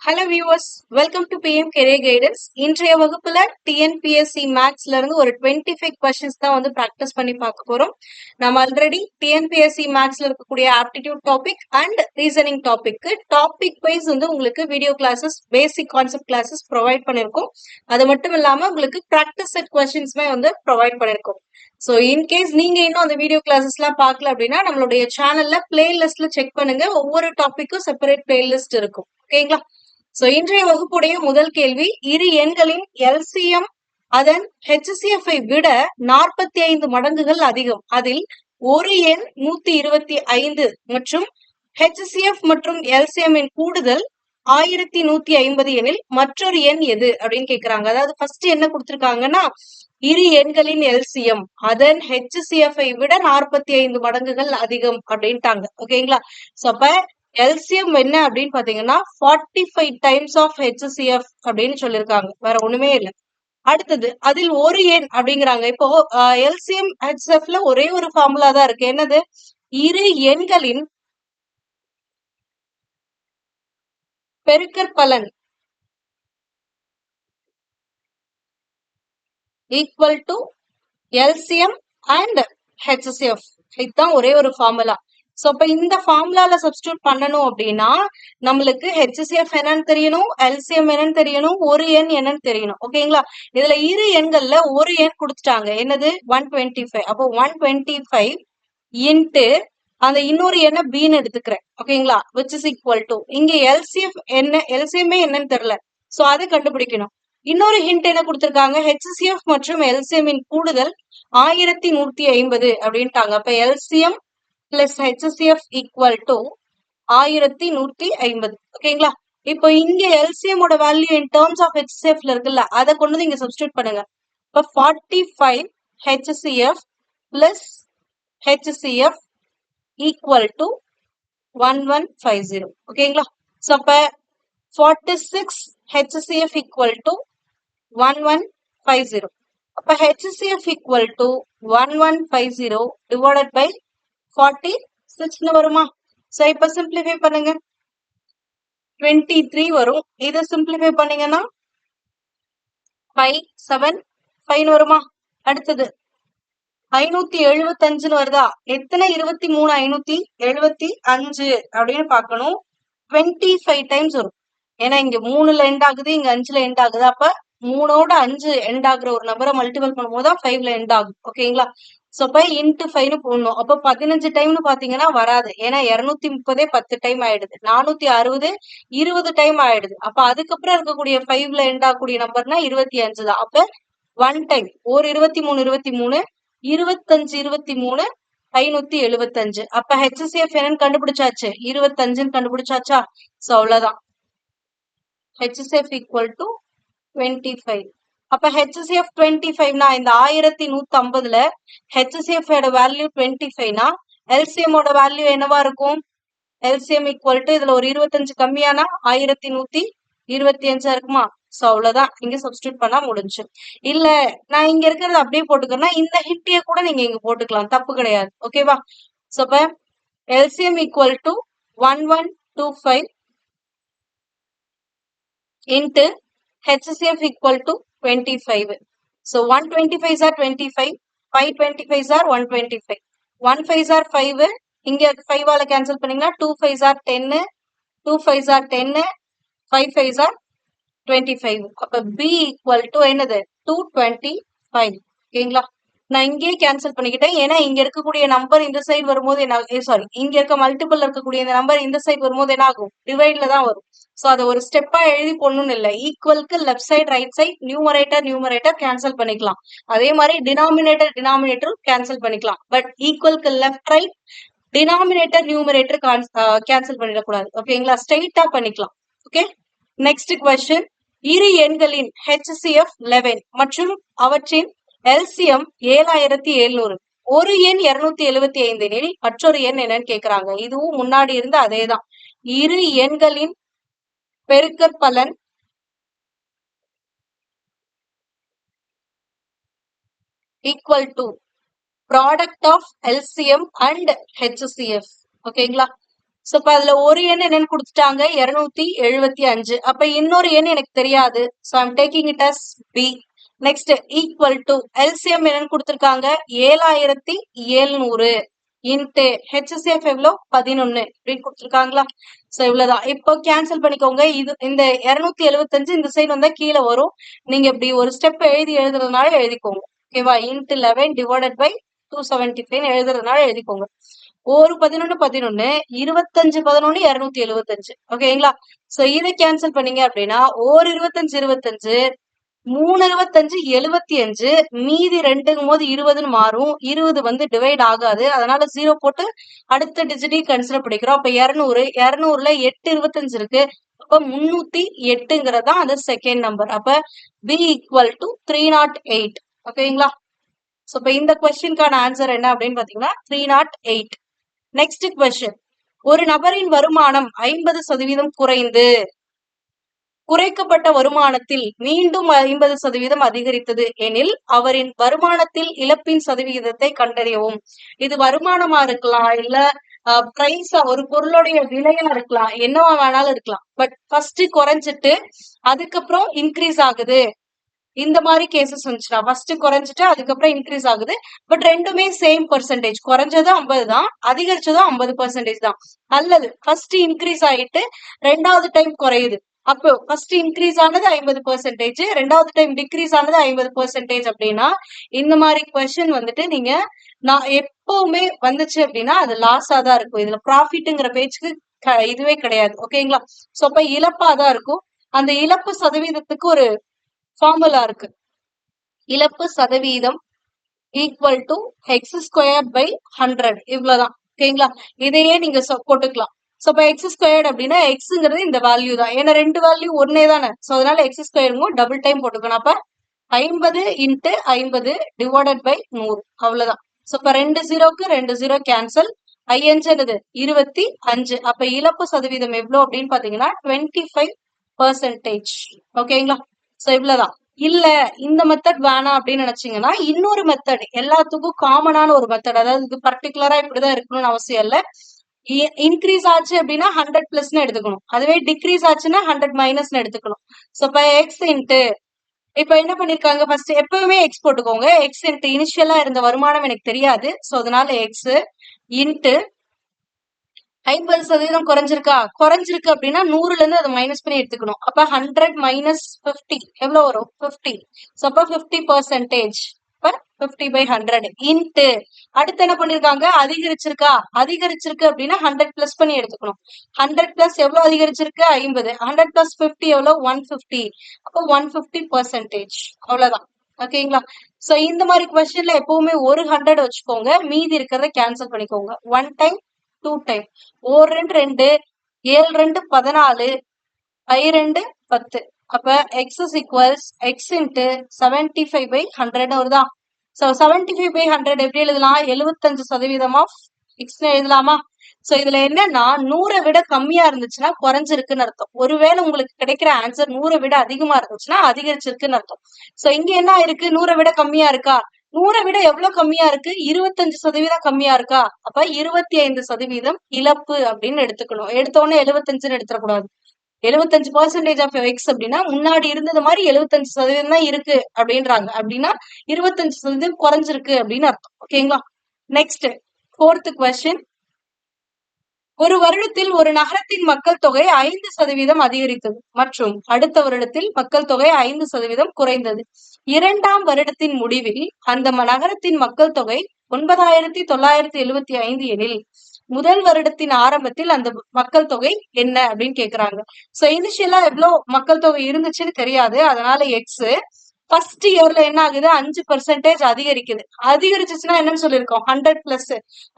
Hello viewers, welcome to PM career guidance. இன்றைய வகுப்புல TNPSC மேக்ஸ்ல இருந்து ஒரு 25 கொஸ்டின்ஸ் தான் வந்து ப்ராக்டிஸ் பண்ணி பார்க்க போறோம். நம்ம ஆல்ரெடி டிஎன்பிஎஸ்சி மேக்ஸ்ல இருக்கக்கூடிய aptitude topic and reasoning topic wise வந்து உங்களுக்கு video classes, basic concept classes provide பண்ணிருக்கோம். அது மட்டும் இல்லாம உங்களுக்கு ப்ராக்டிஸ் செட் கொஸ்டின்ஸ்மே வந்து ப்ரொவைட் பண்ணிருக்கோம். ஸோ இன்கேஸ் நீங்க இன்னும் அந்த வீடியோ கிளாஸஸ் எல்லாம் பார்க்கல அப்படின்னா நம்மளுடைய சேனல்ல பிளேலிஸ்ட்ல செக் பண்ணுங்க. ஒவ்வொரு டாபிக்கும் செப்பரேட் பிளேலிஸ்ட் இருக்கும். ஓகேங்களா? சோ இன்றைய வகுப்புடைய முதல் கேள்வி, இரு எண்களின் எல்சிஎம் அதன் HCF விட 45 மடங்குகள் அதிகம். அதில் ஒரு எண் 125 மற்றும் HCF மற்றும் LCM கூடுதல் 1150 எனில் மற்றொரு எண் எது அப்படின்னு கேக்குறாங்க. அதாவது ஃபர்ஸ்ட் என்ன கொடுத்திருக்காங்கன்னா, இரு எண்களின் எல்சிஎம் அதன் HCF விட 45 மடங்குகள் அதிகம் அப்படின்ட்டாங்க. ஓகேங்களா? சோ அப்ப எல்சிஎம் என்ன அப்படின்னு பாத்தீங்கன்னா 45 டைம்ஸ் ஆஃப் HCF அப்படின்னு சொல்லியிருக்காங்க. வேற ஒண்ணுமே இல்லை. அடுத்தது அதில் ஒரு எண் அப்படிங்கிறாங்க. இப்போ எல்சிஎம் HCFல ஒரே ஒரு ஃபார்முலா தான் இருக்கு. என்னது? இரு எண்களின் பெருக்கற்பலன் equal to LCM and HCF. இதுதான் ஒரே ஒரு ஃபார்முலா. சோ அப்ப இந்த ஃபார்முலால சப்ஸ்டியூட் பண்ணணும் அப்படின்னா நம்மளுக்கு HCF என்னன்னு தெரியணும், LCM என்னன்னு தெரியணும், ஒரு எண் என்னன்னு தெரியணும். ஓகேங்களா? இதுல இரு எண்கள்ல ஒரு எண் கொடுத்துட்டாங்க. என்னது? 125. அப்போ 125 இன்ட்டு அந்த இன்னொரு எண்ணை பின்னு எடுத்துக்கிறேன். ஓகேங்களா? விச் இஸ் ஈக்குவல் டு இங்க LCF என்ன, LCM என்னன்னு தெரியல. சோ அதை கண்டுபிடிக்கணும். இன்னொரு ஹிண்ட் என்ன கொடுத்திருக்காங்க? HCF மற்றும் LCM கூடுதல் 1150 அப்படின்ட்டாங்க. அப்ப LCM plus HCF equal to 1150. ஓகேங்களா? இப்போ இங்க LCM ஓட வேல்யூ இன் டேர்ம்ஸ் ஆஃப் HCFல இருக்குல்ல, அதை கொண்டு வந்து இங்க சப்ஸ்டியூட் பண்ணுங்க. இப்ப 45 HCF plus HCF equal to 1150. ஓகேங்களா? சோ அப்ப 46 HCF ஈக்குவல் டு 1150. அப்ப HCF equal to 1150 divided by 46 வருமா? சோ இப்ப சிம்பிளிஃபை பண்ணுங்க. 23 வரும். இதை சிம்பிளிஃபை பண்ணீங்கன்னா 5 7 5 வருமா? அடுத்தது 575 வருதா? எத்தனை 23 575 அப்படின்னு பார்க்கணும். 25 டைம்ஸ் வரும். ஏன்னா இங்க 3ல எண்ட் ஆகுது, இங்க 5ல எண்ட் ஆகுது. அப்ப 3ஓட 5 எண்ட் ஆகுற ஒரு நம்பரை மல்டிபிள் பண்ணும்போது தான் 5ல எண்ட் ஆகும். ஓகேங்களா? சோ அப்ப இன்ட்டு 5 போடணும். அப்ப 15 டைம்னு பாத்தீங்கன்னா வராது. ஏன்னா 230 10 டைம் ஆயிடுது. 460 20 டைம் ஆயிடுது. அப்ப அதுக்கப்புறம் இருக்கக்கூடிய 5ல எண்ட் ஆகக்கூடிய நம்பர்னா 25 தான். அப்ப 1 டைம் ஒரு 23 25 23 575. அப்ப HCF என்னன்னு கண்டுபிடிச்சாச்சு, 25ன்னு கண்டுபிடிச்சாச்சா? சோ அவ்வளவுதான். HCF equal to 25. அப்ப HCF 25னா இந்த 1150ல HCF ஓட வேல்யூ 25னா LCM ஓட வேல்யூ என்னவா இருக்கும்? LCM ஈக்குவல் டு இதுல ஒரு 25 கம்மியானா 1125 இருக்குமா? சோ அவ்வளவுதான். இங்க சப்ஸ்டியூட் பண்ணா முடிஞ்சு. இல்ல நான் இங்க இருக்கிறத அப்படியே போட்டுக்கிறேன்னா இந்த ஹிண்டிய கூட நீங்க இங்க போட்டுக்கலாம், தப்பு கிடையாது. ஓகேவா? சோ அப்ப LCM equal to 1125 into HCF equal to 25. So 125 are 25, 525 are 125. 1 5 are 5, இங்க 5 ஆல கேன்சல் பண்ணீங்கன்னா 2 5 are 10, 2 5 are 10, 5 5 are 25. அப்ப B equal to என்னது? 225. ஓகேங்களா? நான் இங்கேயே கேன்சல் பண்ணிக்கிட்டேன். ஏன்னா இங்க இருக்கக்கூடிய நம்பர் இந்த சைடு வரும்போது என்ன, சாரி, இங்க இருக்க மல்டிபிள் இருக்கக்கூடிய இந்த நம்பர் இந்த சைடு வரும்போது என்ன ஆகும்? டிவைட்ல தான் வரும். சோ அதை ஒரு ஸ்டெப்பா எழுதி போடணும்னு இல்லை. ஈக்குவலுக்கு left side right side numerator cancel பண்ணிக்கலாம். அதே மாதிரி டினாமினேட்டர் கேன்சல் பண்ணிக்கலாம். பட் ஈக்குவலுக்கு left right denominator numerator cancel பண்ணிடக்கூடாது. ஓகேங்களா? ஸ்ட்ரெயிட்டா பண்ணிக்கலாம். Okay, next question. இரு எண்களின் HCF 11 மற்றும் அவற்றின் LCM 7700. ஒரு எண் 275 எனில் மற்றொரு எண் என்னன்னு கேக்குறாங்க. இதுவும் முன்னாடி இருந்து அதேதான். இரு எண்களின் பெருக்கற்பலன் equal to product of LCM and HCF. ஓகேங்களா? சோ இப்ப அதுல ஒரு எண் என்னன்னு கொடுத்துட்டாங்க 275. அப்ப இன்னொரு எண் எனக்கு தெரியாது. So I'm taking it as B. Next equal to LCM என்னன்னு கொடுத்திருக்காங்க 7700 இன்ட்டு ஹெச்சிஎஃப் எவ்வளோ 11 அப்படின்னு கொடுத்துருக்காங்களா. சோ இவ்வளவுதான். இப்போ கேன்சல் பண்ணிக்கோங்க. இது இந்த 275 இந்த சைடு வந்தா கீழே வரும். நீங்க இப்படி ஒரு ஸ்டெப் எழுதுறதுனால எழுதிக்கோங்க. ஓகேவா? இன்ட்டு 11 டிவைடட் பை 275 எழுதுறதுனால எழுதிக்கோங்க. ஒரு 11 11 25 11 275. ஓகேங்களா? சோ இதை கேன்சல் பண்ணீங்க அப்படின்னா ஒரு 25 25 3 25 75 மீதி 2ங்கும் போது 20ன்னு மாறும். 20 வந்து டிவைட் ஆகாது. அதனால 0 போட்டு அடுத்த டிஜிட்டையும் கன்சிடர் பண்ணிக்கிறோம். அப்ப 200 200ல 8 25 இருக்கு. அப்ப 308ங்கிறது தான் அந்த செகண்ட் நம்பர். அப்ப B ஈக்குவல் டு 308. ஓகேங்களா? சோ இப்ப இந்த கொஸ்டினுக்கான ஆன்சர் என்ன அப்படின்னு பாத்தீங்கன்னா 308. Next question. ஒரு நபரின் வருமானம் 50% குறைந்து குறைக்கப்பட்ட வருமானத்தில் மீண்டும் 50% அதிகரித்தது எனில் அவரின் வருமானத்தில் இழப்பின் சதவிகிதத்தை கண்டறியவும். இது வருமானமா இருக்கலாம், இல்ல பிரைஸ் ஒரு பொருளுடைய விலையா இருக்கலாம், என்னவா வேணாலும் இருக்கலாம். பட் ஃபர்ஸ்ட் குறைஞ்சிட்டு அதுக்கப்புறம் இன்க்ரீஸ் ஆகுது. இந்த மாதிரி கேசஸ் வந்துச்சுன்னா ஃபர்ஸ்ட் குறைஞ்சிட்டு அதுக்கப்புறம் இன்க்ரீஸ் ஆகுது. பட் ரெண்டுமே சேம் பர்சன்டேஜ். குறைஞ்சதும் 50 தான், அதிகரிச்சதும் 50% தான். அல்லது ஃபர்ஸ்ட் இன்க்ரீஸ் ஆயிட்டு ரெண்டாவது டைம் குறையுது. அப்போ ஃபர்ஸ்ட் இன்க்ரீஸ் ஆனது 50%, ரெண்டாவது டைம் டிக்ரீஸ் ஆனது 50% அப்படின்னா இந்த மாதிரி கொஸ்டின் வந்துட்டு நீங்க நான் எப்பவுமே வந்துச்சு அப்படின்னா அது லாஸா தான் இருக்கும். இதுல ப்ராஃபிட்ங்கிற பேச்சுக்கு இதுவே கிடையாது. ஓகேங்களா? சோ அப்ப இழப்பா தான் இருக்கும். அந்த இழப்பு சதவீதத்துக்கு ஒரு ஃபார்முலா இருக்கு. இழப்பு சதவீதம் equal to X square by 100. இவ்வளவுதான். ஓகேங்களா? இதையே நீங்க போட்டுக்கலாம். சோ இப்ப எக்ஸ் ஸ்கொயர்ட் அப்படின்னா எக்ஸ்ங்கிறது இந்த வேல்யூ தான். ஏன்னா ரெண்டு வேல்யூ ஒன்னே தானே. சோ அதனால எக்ஸ் ஸ்கொயருங்கும் டபுள் டைம் போட்டுக்கணும். அப்ப 50 இன்ட்டு 50 டிவைடட் பை 100. அவ்வளவுதான். சோ இப்ப 2 0க்கு 2 0 கேன்சல். ஐயஞ்சது 25. அப்ப இழப்பு சதவீதம் எவ்வளவு அப்படின்னு பாத்தீங்கன்னா 25%. ஓகேங்களா? சோ இவ்வளவுதான். இல்ல இந்த மெத்தட் வேணாம் அப்படின்னு நினைச்சீங்கன்னா இன்னொரு மெத்தட், எல்லாத்துக்கும் காமனான ஒரு மெத்தட். அதாவது இது பர்டிகுலரா இப்படிதான் இருக்கணும்னு அவசியம் இல்ல. இன்க்ரீஸ் ஆச்சு அப்படின்னா 100 பிளஸ்ன்னு எடுத்துக்கணும். அதுவே டிக்ரீஸ் ஆச்சுன்னா 100 மைனஸ்ன்னு எடுத்துக்கணும். சோ இப்ப எக்ஸ் இன்ட்டு இப்ப என்ன பண்ணிருக்காங்க, ஃபர்ஸ்ட் எப்பவுமே எக்ஸ் போட்டுக்கோங்க. எக்ஸ் இன்ட்டு இனிஷியலா இருந்த வருமானம் எனக்கு தெரியாது. சோ அதனால எக்ஸ் இன்ட்டு 50% குறைஞ்சிருக்கா, குறைஞ்சிருக்கு அப்படின்னா 100ல இருந்து அதை மைனஸ் பண்ணி எடுத்துக்கணும். அப்ப 100 மைனஸ் 50 எவ்வளவு வரும்? 50. சோ அப்ப 50%. 50/100 இன்ட்டு அடுத்து என்ன பண்ணிருக்காங்க, அதிகரிச்சிருக்கா, அதிகரிச்சிருக்கு அப்படின்னா 100 பிளஸ் பண்ணி எடுத்துக்கணும். 100 பிளஸ் எவ்வளவு அதிகரிச்சிருக்கு? 50. 100 பிளஸ் 50 எவ்வளவு? 150. அப்போ 150%. அவ்வளவுதான். ஓகேங்களா? சோ இந்த மாதிரி கொஸ்டின்ல எப்பவுமே ஒரு 100 வச்சுக்கோங்க, மீதி இருக்கிறத கேன்சல் பண்ணிக்கோங்க. 1 டைம் 2 டைம். 4 2 7 2 14 5 2 10. அப்ப x is equals x into 75/100 வருதா? சோ 75/100 எப்படி எழுதலாம்? 75% ஆஃப் x எழுதலாமா? சோ இதுல என்னன்னா 100 விட கம்மியா இருந்துச்சுன்னா குறைஞ்சிருக்குன்னு அர்த்தம். ஒருவேளை உங்களுக்கு கிடைக்கிற ஆன்சர் 100 விட அதிகமா இருந்துச்சுன்னா அதிகரிச்சிருக்குன்னு அர்த்தம். சோ இங்க என்ன இருக்கு? 100 விட கம்மியா இருக்கா? 100 விட எவ்வளவு கம்மியா இருக்கு? 25% கம்மியா இருக்கா? அப்ப 25% இழப்பு அப்படின்னு எடுத்துக்கணும். எடுத்தோடனே 75ன்னு எடுத்துடக்கூடாது. 75% ஆஃப் எக்ஸ் அப்படின்னா முன்னாடி இருந்தது மாதிரி 75% தான் இருக்கு அப்படின்றாங்க. அப்படின்னா 25% குறைஞ்சிருக்கு அப்படின்னு அர்த்தம். ஓகேங்களா? Next 4th question. ஒரு வருடத்தில் ஒரு நகரத்தின் மக்கள் தொகை 5% அதிகரித்தது மற்றும் அடுத்த வருடத்தில் மக்கள் தொகை 5% குறைந்தது. 2ஆம் வருடத்தின் முடிவில் அந்த நகரத்தின் மக்கள் தொகை 9975 எனில் முதல் வருடத்தின் ஆரம்பத்தில் அந்த மக்கள் தொகை என்ன அப்படின்னு கேக்குறாங்க. சோ இனிஷியலா எவ்வளவு மக்கள் தொகை இருந்துச்சுன்னு தெரியாது. அதனால எக்ஸ் ஃபர்ஸ்ட் இயர்ல என்ன ஆகுது? 5% அதிகரிக்குது. அதிகரிச்சுச்சுன்னா என்னன்னு சொல்லியிருக்கோம்? 100 பிளஸ்.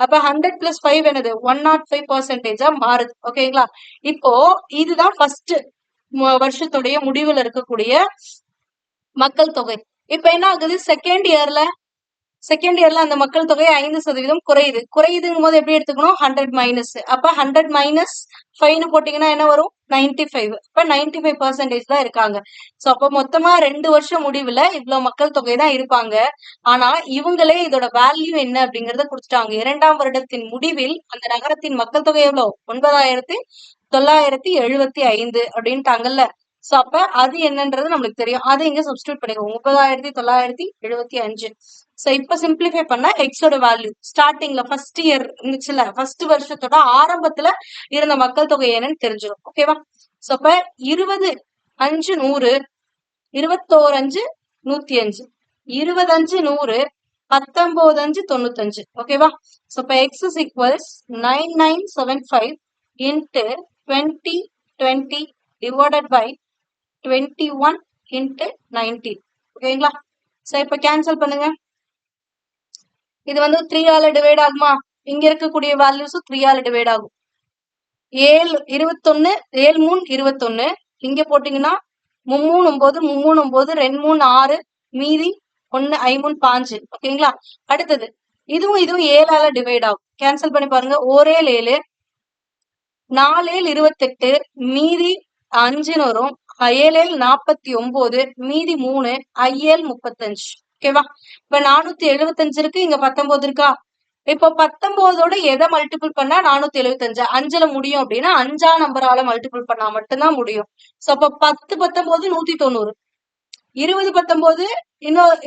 அப்ப 100 பிளஸ் 5 என்னது? 105% மாறுது. ஓகேங்களா? இப்போ இதுதான் ஃபர்ஸ்ட் வருஷத்துடைய முடிவுல இருக்கக்கூடிய மக்கள் தொகை. இப்ப என்ன ஆகுது? செகண்ட் இயர்ல செகண்ட் இயர்ல அந்த மக்கள் தொகை 5% குறையுதுங்கும் போது எப்படி எடுத்துக்கணும் 100 மைனஸ். அப்ப 100 மைனஸ் 5 போட்டீங்கன்னா என்ன வரும் 95. அப்ப 95% தான் இருக்காங்க. சோ அப்ப மொத்தமா 2 வருஷம் முடிவுல இவ்வளவு மக்கள் தொகை தான் இருப்பாங்க. ஆனா இவங்களே இதோட வேல்யூ என்ன அப்படிங்கறத கொடுத்துட்டாங்க. 2ஆம் வருடத்தின் முடிவில் அந்த நகரத்தின் மக்கள் தொகை எவ்வளவு 9975 அப்படின்ட்டாங்கல்ல. சோ அப்ப அது என்னன்றது நம்மளுக்கு தெரியும். அது இங்க சப்ஸ்டியூட் பண்ணிக்கோங்க 9975. சோ இப்ப சிம்பிளிஃபை பண்ணா எக்ஸோட வேல்யூ ஸ்டார்டிங்ல ஃபர்ஸ்ட் இயர் இருந்துச்சுல, ஃபர்ஸ்ட் வருஷத்தோட ஆரம்பத்துல இருந்த மக்கள் தொகை என்னன்னு தெரிஞ்சிடும். ஓகேவா? சோ அப்ப 20 5 100 21 5 105 20 5 100 19 5 95. ஓகேவா? சோ இப்ப x is equals 9975 into 20 20 divided by 21 into 19. ஓகேங்களா? சோ இப்ப கேன்சல் பண்ணுங்க. இது வந்து 3 ஆல டிவைட் ஆகுமா? இங்க இருக்கக்கூடிய வேல்யூஸும் 3 ஆல டிவைட் ஆகும். 7 21 7 3 21 இங்க போட்டீங்கன்னா 3 9 3 9 2 3 6 மீதி 1 5 5. ஓகேங்களா? அடுத்தது இதுவும் 7 ஆல டிவைட் ஆகும். கேன்சல் பண்ணி பாருங்க. 1 7 4 28 மீதி 5 வரும். 7 49 மீதி 3 5 35. ஓகேவா? இப்ப 475 இருக்கு, இங்க 19 இருக்கா? இப்போ 19ஓட எதை மல்டிபிள் பண்ணா 475 5ல முடியும் அப்படின்னா 5ஆம் நம்பரால மல்டிபிள் பண்ணா மட்டும்தான் முடியும். சோ அப்ப 10 19 190, 20 19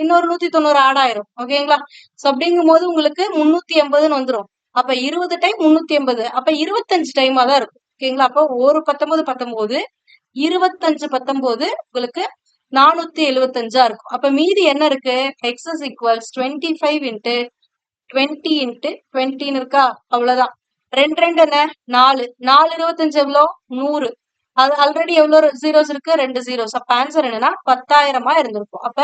இன்னொரு 190 ஆட் ஆயிரும். ஓகேங்களா? சோ அப்படிங்கும் போது உங்களுக்கு 380 வந்துரும். அப்ப 20 டைம் 380, அப்ப 25 டைமா தான் இருக்கும். ஓகேங்களா? அப்ப ஒரு 19 19 25 19 உங்களுக்கு 475 இருக்கும். அப்ப மீதி என்ன இருக்கு? x is equals 25 into 20 into 20 இருக்கா? அவ்வளவுதான். 2 2 என்ன 4 4 25 எவ்வளோ 100. அது ஆல்ரெடி எவ்வளவு ஜீரோஸ் இருக்கு 2 ஜீரோஸ். அப்ப ஆன்சர் என்னன்னா 10,000 இருந்திருக்கும். அப்ப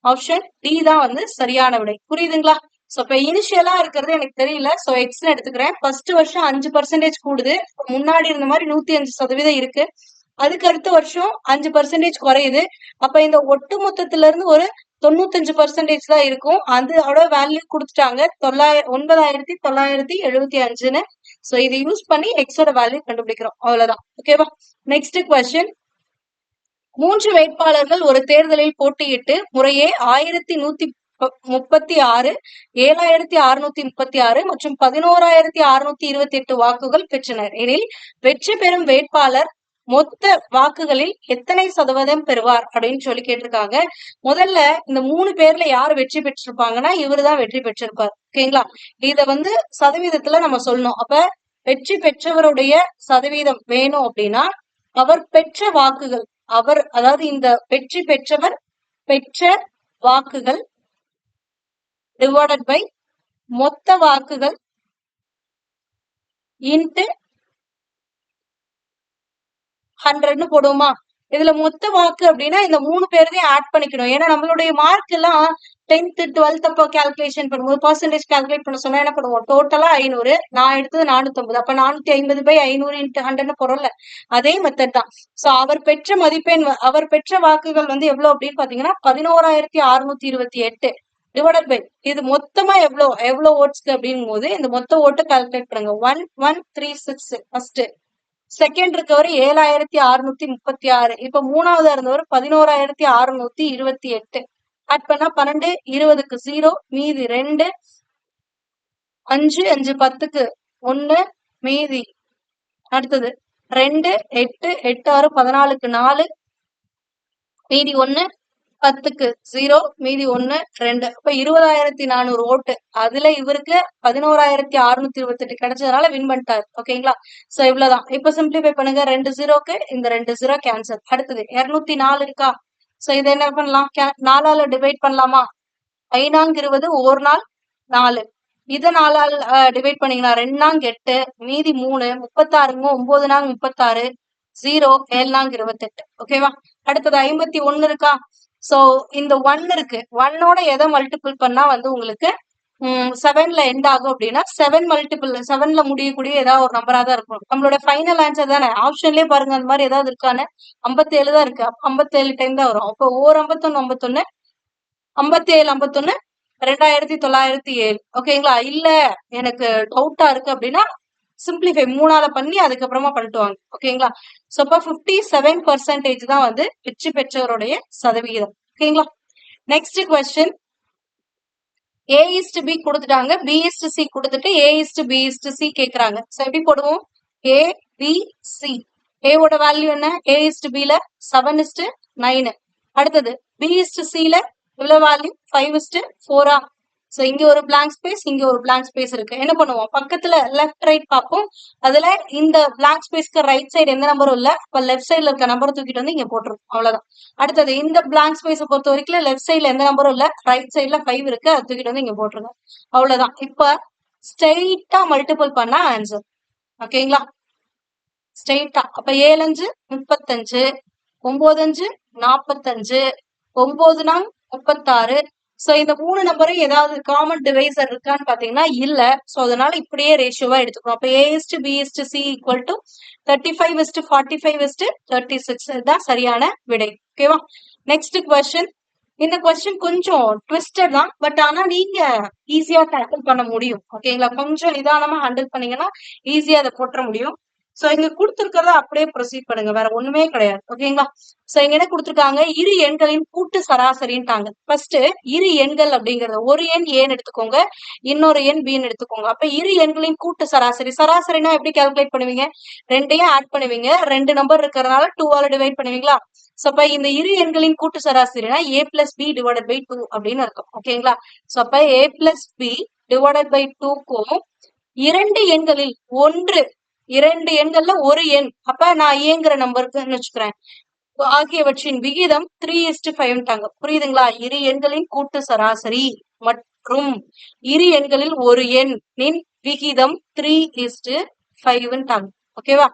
ஆப்ஷன் டி தான் வந்து சரியான விடை. புரியுதுங்களா? சோ இப்ப இனிஷியலா இருக்கிறது எனக்கு தெரியல. சோ எக்ஸ்னு எடுத்துக்கிறேன். ஃபர்ஸ்ட் வருஷம் 5% கூடுது. முன்னாடி இருந்த மாதிரி 105% இருக்கு. அதுக்கு அடுத்த வருஷம் 5% குறையுது. அப்ப இந்த ஒட்டு மொத்தத்துல இருந்து ஒரு 95% தான் இருக்கும். அதோட வேல்யூ கொடுத்துட்டாங்க 9975. சோ இதை யூஸ் பண்ணி எக்ஸோட வேல்யூ கண்டுபிடிக்கிறோம். அவ்வளவுதான். ஓகேவா? Next question. 3 வேட்பாளர்கள் ஒரு தேர்தலில் போட்டியிட்டு முறையே 1136, 7636 மற்றும் 11628 வாக்குகள் பெற்றனர் எனில் வெற்றி பெறும் வேட்பாளர் மொத்த வாக்குகளில் எத்தனை சதவீதம் பெறுவார் அப்படின்னு சொல்லி கேட்டிருக்காங்க. முதல்ல இந்த 3 பேர்ல யார் வெற்றி பெற்றிருப்பாங்கன்னா இவருதான் வெற்றி பெற்றிருப்பார். ஓகேங்களா? இத வந்து சதவீதத்துல நம்ம சொல்லணும். அப்ப வெற்றி பெற்றவருடைய சதவீதம் வேணும் அப்படின்னா அவர் பெற்ற வாக்குகள், அதாவது இந்த வெற்றி பெற்றவர் பெற்ற வாக்குகள் டிவைடட் பை மொத்த வாக்குகள் இன்ட்டு 100ன்னு போடுவோமா? இதுல மொத்த வாக்கு அப்படின்னா இந்த 3 பேரையும் ஆட் பண்ணிக்கணும். ஏன்னா நம்மளுடைய மார்க் எல்லாம் 10th 12th அப்போ கால்குலேஷன் பண்ணும்போது பர்சன்டேஜ் கால்குலேட் பண்ண சொன்னா என்ன பண்ணுவோம்? டோட்டலா 500, நான் எடுத்தது 450. அப்ப 450 பை 500 இன்ட்டு 100ன்னு போறோம்ல, அதே மெத்தட் தான். சோ அவர் பெற்ற மதிப்பெண், அவர் பெற்ற வாக்குகள் வந்து எவ்வளவு அப்படின்னு பாத்தீங்கன்னா 11628 டிவைடட் பை இது மொத்தமா எவ்வளவு ஓட்ஸ்க்கு அப்படிங்கும் போது இந்த மொத்த ஓட்டை கால்குலேட் பண்ணுங்க. 1136 ஃபர்ஸ்ட். செகண்ட் இருக்கவர் 7636. இப்ப மூணாவதா இருந்தவர் 11628. ஆட் பண்ணா 12 20க்கு 0 மீதி 2 5 5 10க்கு 1 மீதி அடுத்தது 2 8 8 6 14க்கு 4 மீதி 1 10க்கு 0 மீதி 1 2. அப்ப 20,400 ஓட்டு. அதுல இவருக்கு 11,628 கிடைச்சதுனால வின் பண்ணிட்டாரு. ஓகேங்களா? சோ இவ்வளவுதான். இப்ப சிம்பிளிஃபை பண்ணுங்க. 2 0க்கு இந்த 2 0 கேன்சல். அடுத்தது 204 இருக்கா? சோ இதை என்ன பண்ணலாம்? 4ஆல டிவைட் பண்ணலாமா? 5 ஒரு நாள் 4. இதை 4ஆல் டிவைட் பண்ணீங்கன்னா 2 8 மீதி 3 36 9 36 0 7 28. ஓகேவா? அடுத்தது 51 இருக்கா? சோ இந்த 1 இருக்கு. 1ஓட எதை மல்டிபிள் பண்ணா வந்து உங்களுக்கு 7ல எண்ட் ஆகும் அப்படின்னா 7 மல்டிபிள் 7ல முடியக்கூடிய ஏதாவது ஒரு நம்பரா தான் இருக்கும். நம்மளோட ஃபைனல் ஆன்சர் தானே. ஆப்ஷன்லயே பாருங்க அந்த மாதிரி ஏதாவது இருக்கான்னு. 57 தான் இருக்கு. 57 டைம் தான் வரும். அப்போ 51 51 57 51 2907. ஓகேங்களா? இல்ல எனக்கு டவுட்டா இருக்கு அப்படின்னா சிம்பிளிஃபை 3ஆல பண்ணி அதுக்கப்புறமா பண்ணிட்டு வாங்க. ஓகேங்களா? சோ அப்ப 57% தான் வந்து வெற்றி பெற்றவருடைய சதவிகிதம். ஓகேங்களா? Next question. A/B கொடுத்துட்டாங்க, B/C கொடுத்துட்டு A/B/C கேக்குறாங்க. சோ எப்படி போடுவோம்? A, B, C. A ஓட வேல்யூ என்ன? A/B ல 7:9. அடுத்தது B/C ல இவ்வளவு வேல்யூ 5:4. சோ இங்க ஒரு blank ஸ்பேஸ், இங்க ஒரு blank ஸ்பேஸ் இருக்கு. என்ன பண்ணுவோம்? பக்கத்துல லெஃப்ட் ரைட் பார்ப்போம். அதுல இந்த blank ஸ்பேஸ்க்கு ரைட் சைடு எந்த நம்பரும் இல்ல. அப்ப லெஃப்ட் சைடுல இருக்க நம்பரை தூக்கிட்டு வந்து இங்க போட்டுரும். அவ்வளவுதான். அடுத்தது இந்த blank ஸ்பேஸை பொறுத்த வரைக்கும் லெஃப்ட் சைடுல எந்த நம்பரும் இல்ல. ரைட் சைடுல 5 இருக்கு. அதை தூக்கிட்டு வந்து இங்க போட்டுருங்க. அவ்வளவுதான். இப்ப ஸ்ட்ரெயிட்டா மல்டிபிள் பண்ணா ஆன்சர். ஓகேங்களா? ஸ்ட்ரெயிட்டா. அப்ப 7×5 35, 9×5 45, 9×4 36. சோ இந்த 3 நம்பரும் ஏதாவது காமன் டிவைசர் இருக்கான்னு பாத்தீங்கன்னா இல்ல. சோ அதனால இப்படியே ரேஷியோவா எடுத்துக்கணும். அப்ப A/B/C ஈக்குவல் டு 35:45:36 இதுதான் சரியான விடை. ஓகேவா? Next question. இந்த கொஸ்டின் கொஞ்சம் ட்விஸ்டட் தான். பட் ஆனா நீங்க ஈஸியா டேக்கிள் பண்ண முடியும். ஓகேங்களா? கொஞ்சம் நிதானமா ஹேண்டில் பண்ணீங்கன்னா ஈஸியா அதை போட்டுற முடியும். சோ இங்க கொடுத்திருக்கிறத அப்படியே ப்ரொசீட் பண்ணுங்க. வேற ஒண்ணுமே கிடையாது. ஓகேங்களா? சோ இங்க என்ன கொடுத்திருக்காங்க? இரு எண்களின் கூட்டு சராசரின்ட்டாங்க. ஃபர்ஸ்ட் இரு எண்கள் அப்படிங்கறது ஒரு எண் ஏன்னு எடுத்துக்கோங்க, இன்னொரு எண் பின்னு எடுத்துக்கோங்க. அப்ப இரு எண்களின் கூட்டு சராசரி. சராசரினா எப்படி கால்குலேட் பண்ணுவீங்க? ரெண்டையும் ஆட் பண்ணுவீங்க. 2 நம்பர் இருக்கிறதுனால 2ஆல டிவைட் பண்ணுவீங்களா? சோ அப்ப இந்த இரு எண்களின் கூட்டு சராசரினா A+B/2 அப்படின்னு இருக்கும். ஓகேங்களா? சோ அப்ப A+B/2க்கும் இரண்டு எண்களில் ஒன்று, இரண்டு எண்கள்ல ஒரு எண், அப்ப நான் ஏங்கிற நம்பருக்குன்னு வச்சுக்கிறேன், ஆகியவற்றின் விகிதம் 3:5ட்டாங்க. புரியுதுங்களா? இரு எண்களின் கூட்டு சராசரி மற்றும் இரு எண்களில் ஒரு எண்ணின் விகிதம் 3:5ட்டாங்க. ஓகேவா?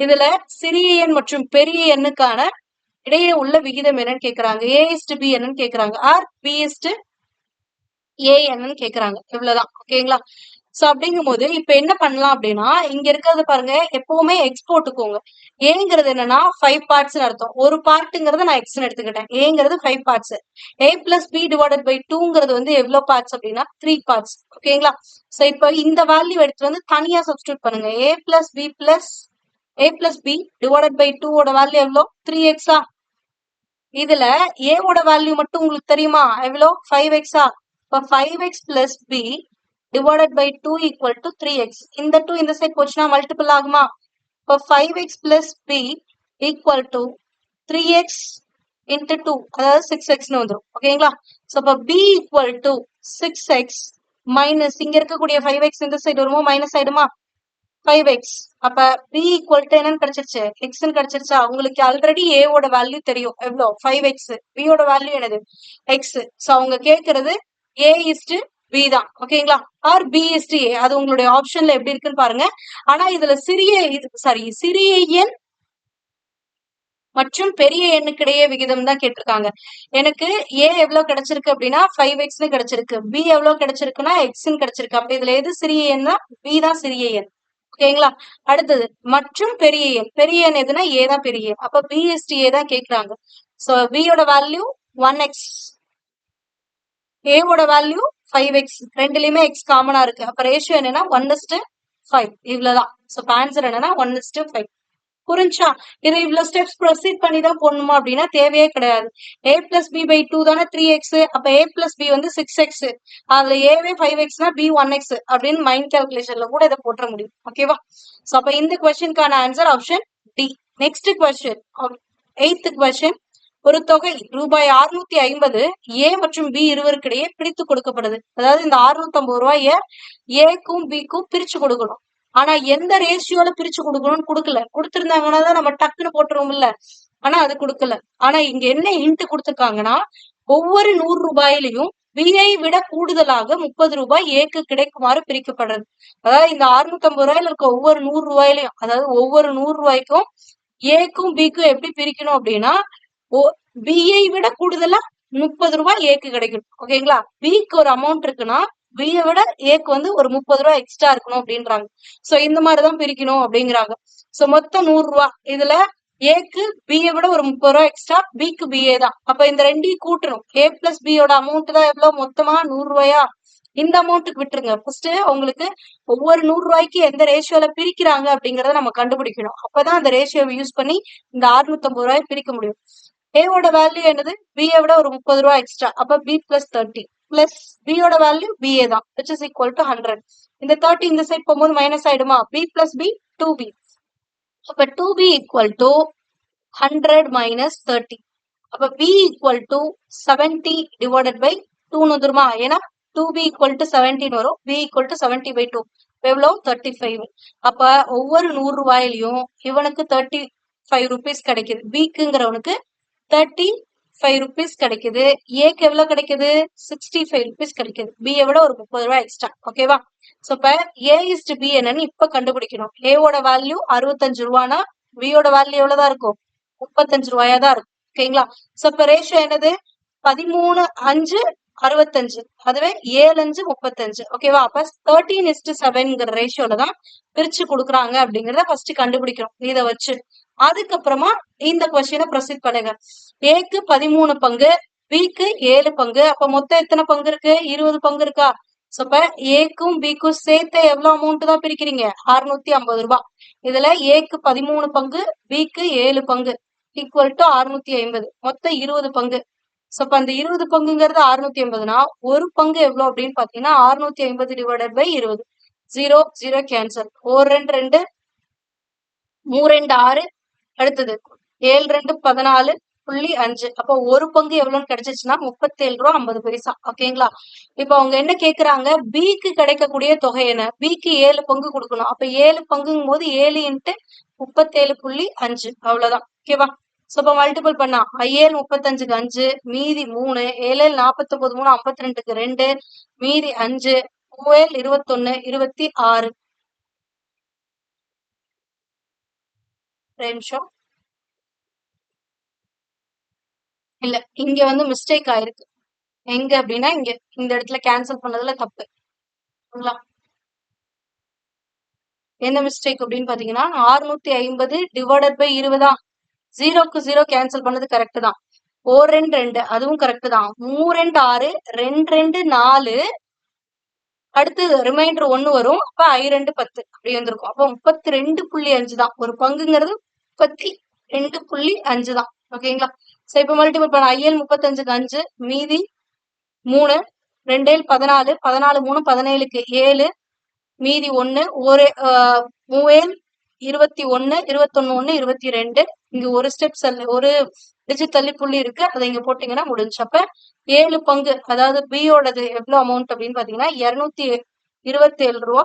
இதுல சிறிய எண் மற்றும் பெரிய எண்ணுக்கான இடையே உள்ள விகிதம் என்னன்னு கேக்குறாங்க. A/B என்னன்னு கேக்குறாங்க. ஆர் B/A என்னன்னு கேக்குறாங்க. இவ்வளவுதான். ஓகேங்களா? சோ அப்படிங்கும் போது இப்ப என்ன பண்ணலாம் அப்படின்னா, இங்க இருக்கிறது பாருங்க, எப்பவுமே எக்ஸ் போட்டுக்கோங்க. ஏங்கிறது என்னன்னா 5 பார்ட்ஸ் அர்த்தம். ஒரு பார்ட்டுங்கிறத நான் எக்ஸ்ன்னு எடுத்துக்கிட்டேன். ஏங்கிறது 5 பார்ட்ஸ். A+B/2ங்கிறது வந்து எவ்வளவு பார்ட்ஸ் அப்படின்னா 3 பார்ட்ஸ். ஓகேங்களா? சோ இப்ப இந்த வேல்யூ எடுத்து வந்து தனியா சப்ஸ்டியூட் பண்ணுங்க. A+B/2 ஓட வேல்யூ எவ்வளவு? 3x. இதுல A ஓட வேல்யூ மட்டும் உங்களுக்கு தெரியுமா? எவ்வளவு? 5x. இப்ப 5x plus B divided by 2 equal to 3x. இந்த 2 இந்த சைட் போச்சுன்னா மல்டிபிள் ஆகுமா? இப்ப 5x plus B equal to 3x into 2, அதாவது 6xன்னு வந்துரும். ஓகேங்களா? சோ அப்ப B equal to 6x minus இங்க இருக்கக்கூடிய 5x இந்த சைடு வருமோ மைனஸ் ஆயிடுமா? 5x. அப்ப B equal to என்னன்னு கிடைச்சிருச்சு? Xன்னு கிடைச்சிருச்சா? உங்களுக்கு ஆல்ரெடி A ஓட வேல்யூ தெரியும். எவ்வளோ? 5x. B ஓட வேல்யூ என்னது? X. சோ அவங்க கேக்குறது A/B தான். ஓகேங்களா? R B/A. அது உங்களுடைய ஆப்ஷன்ல எப்படி இருக்குன்னு பாருங்க. ஆனா இதுல சிறிய எண் மற்றும் பெரிய எண்ணுக்கு இடையே விகிதம் தான் கேட்டிருக்காங்க. எனக்கு A எவ்வளவு கிடைச்சிருக்கு அப்படின்னா 5xன்னு கிடைச்சிருக்கு. B எவ்வளவு கிடைச்சிருக்குன்னா Xன்னு கிடைச்சிருக்கு. அப்ப இதுல எது சிறிய எண்ணா? B தான் சிறிய எண். ஓகேங்களா? அடுத்தது மற்றும் பெரிய எண். பெரிய எண் எதுனா A தான் பெரிய எண். அப்ப B/A தான் கேக்குறாங்க. சோ B யோட வேல்யூ 1x, A ஓட வேல்யூ 5x. ரெண்டுலயுமே x காமனா இருக்கு. அப்ப ரேஷியோ என்னன்னா 1:5. இவ்வளவுதான். சோ ஆன்சர் என்னன்னா 1:5. புரிஞ்சா? இது இவ்வளவு ஸ்டெப்ஸ் ப்ரொசீட் பண்ணி தான் போடணுமா அப்படின்னா தேவையே கிடையாது. A+B/2 தானே 3x. அப்ப A+B வந்து 6x. அதுல ஏவே 5xனா B 1x அப்படின்னு மைண்ட் கால்குலேஷன்ல கூட இதை போட்டுற முடியும். ஓகேவா? சோ அப்ப இந்த கொஸ்டினுக்கான answer option D. Next question, 8th question. ஒரு தொகை ரூபாய் 650 A மற்றும் B இருவருக்கிடையே பிரித்து கொடுக்கப்படுது. அதாவது இந்த 650 ரூபாய ஏக்கும் பிக்கும் பிரிச்சு கொடுக்கணும். ஆனா எந்த ரேஷியோல பிரிச்சு கொடுக்கணும்னு கொடுக்கல. கொடுத்திருந்தாங்கன்னா தான் நம்ம டக்குன்னு போட்டுருவோம் இல்ல. ஆனா அது கொடுக்கல. ஆனா இங்க என்ன ஹிண்ட் கொடுத்திருக்காங்கன்னா, ஒவ்வொரு 100 ரூபாயிலையும் B-ஐ விட கூடுதலாக 30 ரூபாய் ஏக்கு கிடைக்குமாறு பிரிக்கப்படுறது. அதாவது இந்த 650 ரூபாயில இருக்க ஒவ்வொரு 100 ரூபாயிலையும், அதாவது ஒவ்வொரு 100 ரூபாய்க்கும் ஏக்கும் பிக்கும் எப்படி பிரிக்கணும் அப்படின்னா, B-ஐ விட கூடுதலா 30 ரூபாய் ஏக்கு கிடைக்கும். ஓகேங்களா? பிக்கு ஒரு அமௌண்ட் இருக்குன்னா B-ய விட ஏக்கு வந்து ஒரு 30 ரூபாய் எக்ஸ்ட்ரா இருக்கணும் அப்படின்றாங்க. சோ இந்த மாதிரிதான் பிரிக்கணும் அப்படிங்கிறாங்க. சோ மொத்தம் 100 ரூபாய். இதுல ஏக்கு பியை விட ஒரு 30 ரூபாய் எக்ஸ்ட்ரா, பிக்கு பிஏ தான். அப்ப இந்த ரெண்டையும் கூட்டணும். ஏ பிளஸ் பியோட அமௌண்ட் தான் எவ்வளவு மொத்தமா 100 ரூபாயா? இந்த அமௌண்ட்டுக்கு விட்டுருங்க. ஃபர்ஸ்ட் உங்களுக்கு ஒவ்வொரு 100 ரூபாய்க்கு எந்த ரேஷியோல பிரிக்கிறாங்க அப்படிங்கறத நம்ம கண்டுபிடிக்கணும். அப்பதான் அந்த ரேஷியோவை யூஸ் பண்ணி இந்த 650 ரூபாய் பிரிக்க முடியும். ஏவோட வேல்யூ என்னது? பியை விட ஒரு 30 ரூபாய் எக்ஸ்ட்ரா. அப்ப பி பிளஸ் 30 பிளஸ் பியோட வேல்யூ பிஏ தான், விச் இஸ் ஈக்குவல் டு 100. இந்த 30 இந்த சைட் போகும்போது மைனஸ் ஆயிடுமா? B plus B 2b. அப்ப 2b ஈக்குவல் டு 100 minus 30. அப்ப b equal to 70 divided by 2 வந்துருமா? ஏன்னா 2b equal to 17 வரும். b equal to 70 by 2. எவ்வளவு? 35. அப்ப ஒவ்வொரு 100 ரூபாயிலையும் இவனுக்கு 35 rupees கிடைக்குது. bக்குங்கிறவனுக்கு 35 rupees கிடைக்குது. ஏக்கு எவ்வளவு கிடைக்குது? 65 rupees கிடைக்குது. b விட ஒரு 30 ரூபாய் எக்ஸ்ட்ரா. ஓகேவா? சோ இப்ப a is to b என்னன்னு இப்ப கண்டுபிடிக்கணும். a ஓட வேல்யூ 65 ரூபானா b ஓட வேல்யூ எவ்வளவுதான் இருக்கும்? 35 ரூபாயா தான் இருக்கும். ஓகேங்களா? சோ இப்ப ரேஷியோ என்னது? 13:5 65. அதுவே 7:5 35. ஓகேவா? அப்ப 13:7ங்கிற ரேஷியோல தான் பிரிச்சு கொடுக்குறாங்க அப்படிங்கறத ஃபர்ஸ்ட் கண்டுபிடிக்கணும். இத வச்சு அதுக்கப்புறமா இந்த கொஸ்டினை ப்ரொசீட் பண்ணுங்க. ஏக்கு 13 பங்கு, பிக்கு 7 பங்கு. அப்ப மொத்தம் எத்தனை பங்கு இருக்கு? 20 பங்கு இருக்கா? சோ இப்ப ஏக்கும் பிக்கும் சேர்த்து எவ்வளவு அமௌண்ட் தான் பிரிக்கிறீங்க? 650 ரூபாய். இதுல ஏக்கு 13 பங்கு, பிக்கு 7 பங்கு ஈக்குவல் டு 650. மொத்தம் 20 பங்கு. சோ அப்ப அந்த 20 பங்குங்கிறது 650னா ஒரு பங்கு எவ்வளவு அப்படின்னு பாத்தீங்கன்னா 650 டிவைடட் பை 20. 0 0 கேன்சல். 1 2 2 3 2 6. அடுத்தது 7 2 14.5. அப்போ ஒரு பங்கு எவ்வளவுன்னு கிடைச்சிச்சுன்னா 37 ரூபா 50 பைசா. ஓகேங்களா? இப்ப அவங்க என்ன கேக்குறாங்க? பிக்கு கிடைக்கக்கூடிய தொகை என்ன? பிக்கு 7 பங்கு கொடுக்கணும். அப்ப 7 பங்குங்கும் போது 7 இன்ட்டு 37.5 அவ்வளவுதான். ஓகேவா? சோ இப்ப மல்டிபிள் பண்ணா 7 35க்கு 5, மீதி 3, 7 49 3 52க்கு 2, மீதி 5, 7 21 26. நிமிஷம். இல்ல இங்க வந்து மிஸ்டேக் ஆயிருக்கு. எங்க அப்படின்னா இங்க இந்த இடத்துல கேன்சல் பண்ணதுல தப்பு. என்ன மிஸ்டேக் அப்படின்னு பாத்தீங்கன்னா 650 டிவைடட் பை 20. 0க்கு 0 கேன்சல் பண்ணது கரெக்ட் தான். 4 2 2 அதுவும் கரெக்ட் தான். 3 2 6, 2 2 4. அடுத்து ரிமைண்டர் 1 வரும். அப்ப I 2 10 அப்படி வந்திருக்கும். அப்ப 32.5 தான். ஒரு பங்குங்கிறது 32.5 தான். ஓகேங்களா? சோ இப்ப மல்டிபிள் பண்ண IL 35க்கு 5, மீதி 3, 2 14, 14 3 17க்கு 7, மீதி 1, ஒரு 3 21 21 1 22. இங்க ஒரு ஸ்டெப் ஒரு டிஜிட் தள்ளி புள்ளி இருக்கு. அதை இங்க போட்டீங்கன்னா முடிஞ்சு. அப்ப 7 பங்கு, அதாவது பியோடது எவ்வளவு அமௌண்ட் அப்படின்னு பாத்தீங்கன்னா 227 ரூபா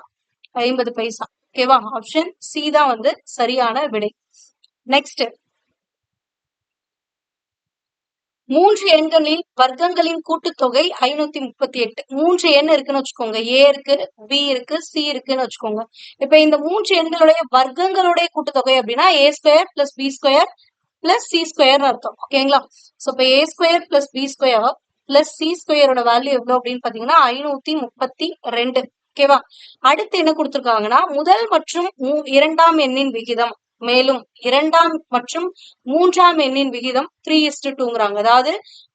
50 பைசா. ஓகேவா? ஆப்ஷன் சி தான் வந்து சரியான விடை. நெக்ஸ்ட், 3 எண்களின் வர்க்கங்களின் கூட்டுத்தொகை 538. 3 எண் இருக்குன்னு வச்சுக்கோங்க. ஏ இருக்கு, பி இருக்கு, சி இருக்குன்னு வச்சுக்கோங்க. இப்ப இந்த 3 எண்களுடைய வர்க்கங்களுடைய கூட்டுத்தொகை அப்படின்னா A square plus B square plus C ஸ்கொயர்னு அர்த்தம். ஓகேங்களா? சோ இப்ப A square plus B square plus C ஸ்கொயரோட வேல்யூ எவ்வளவு அப்படின்னு பாத்தீங்கன்னா 532. ஓகேவா? அடுத்து என்ன கொடுத்திருக்காங்கன்னா முதல் மற்றும் இரண்டாம் எண்ணின் விகிதம், மேலும் இரண்டாம் மற்றும் மூன்றாம் எண்ணின் விகிதம் 3:2ங்கிறாங்க. அதாவது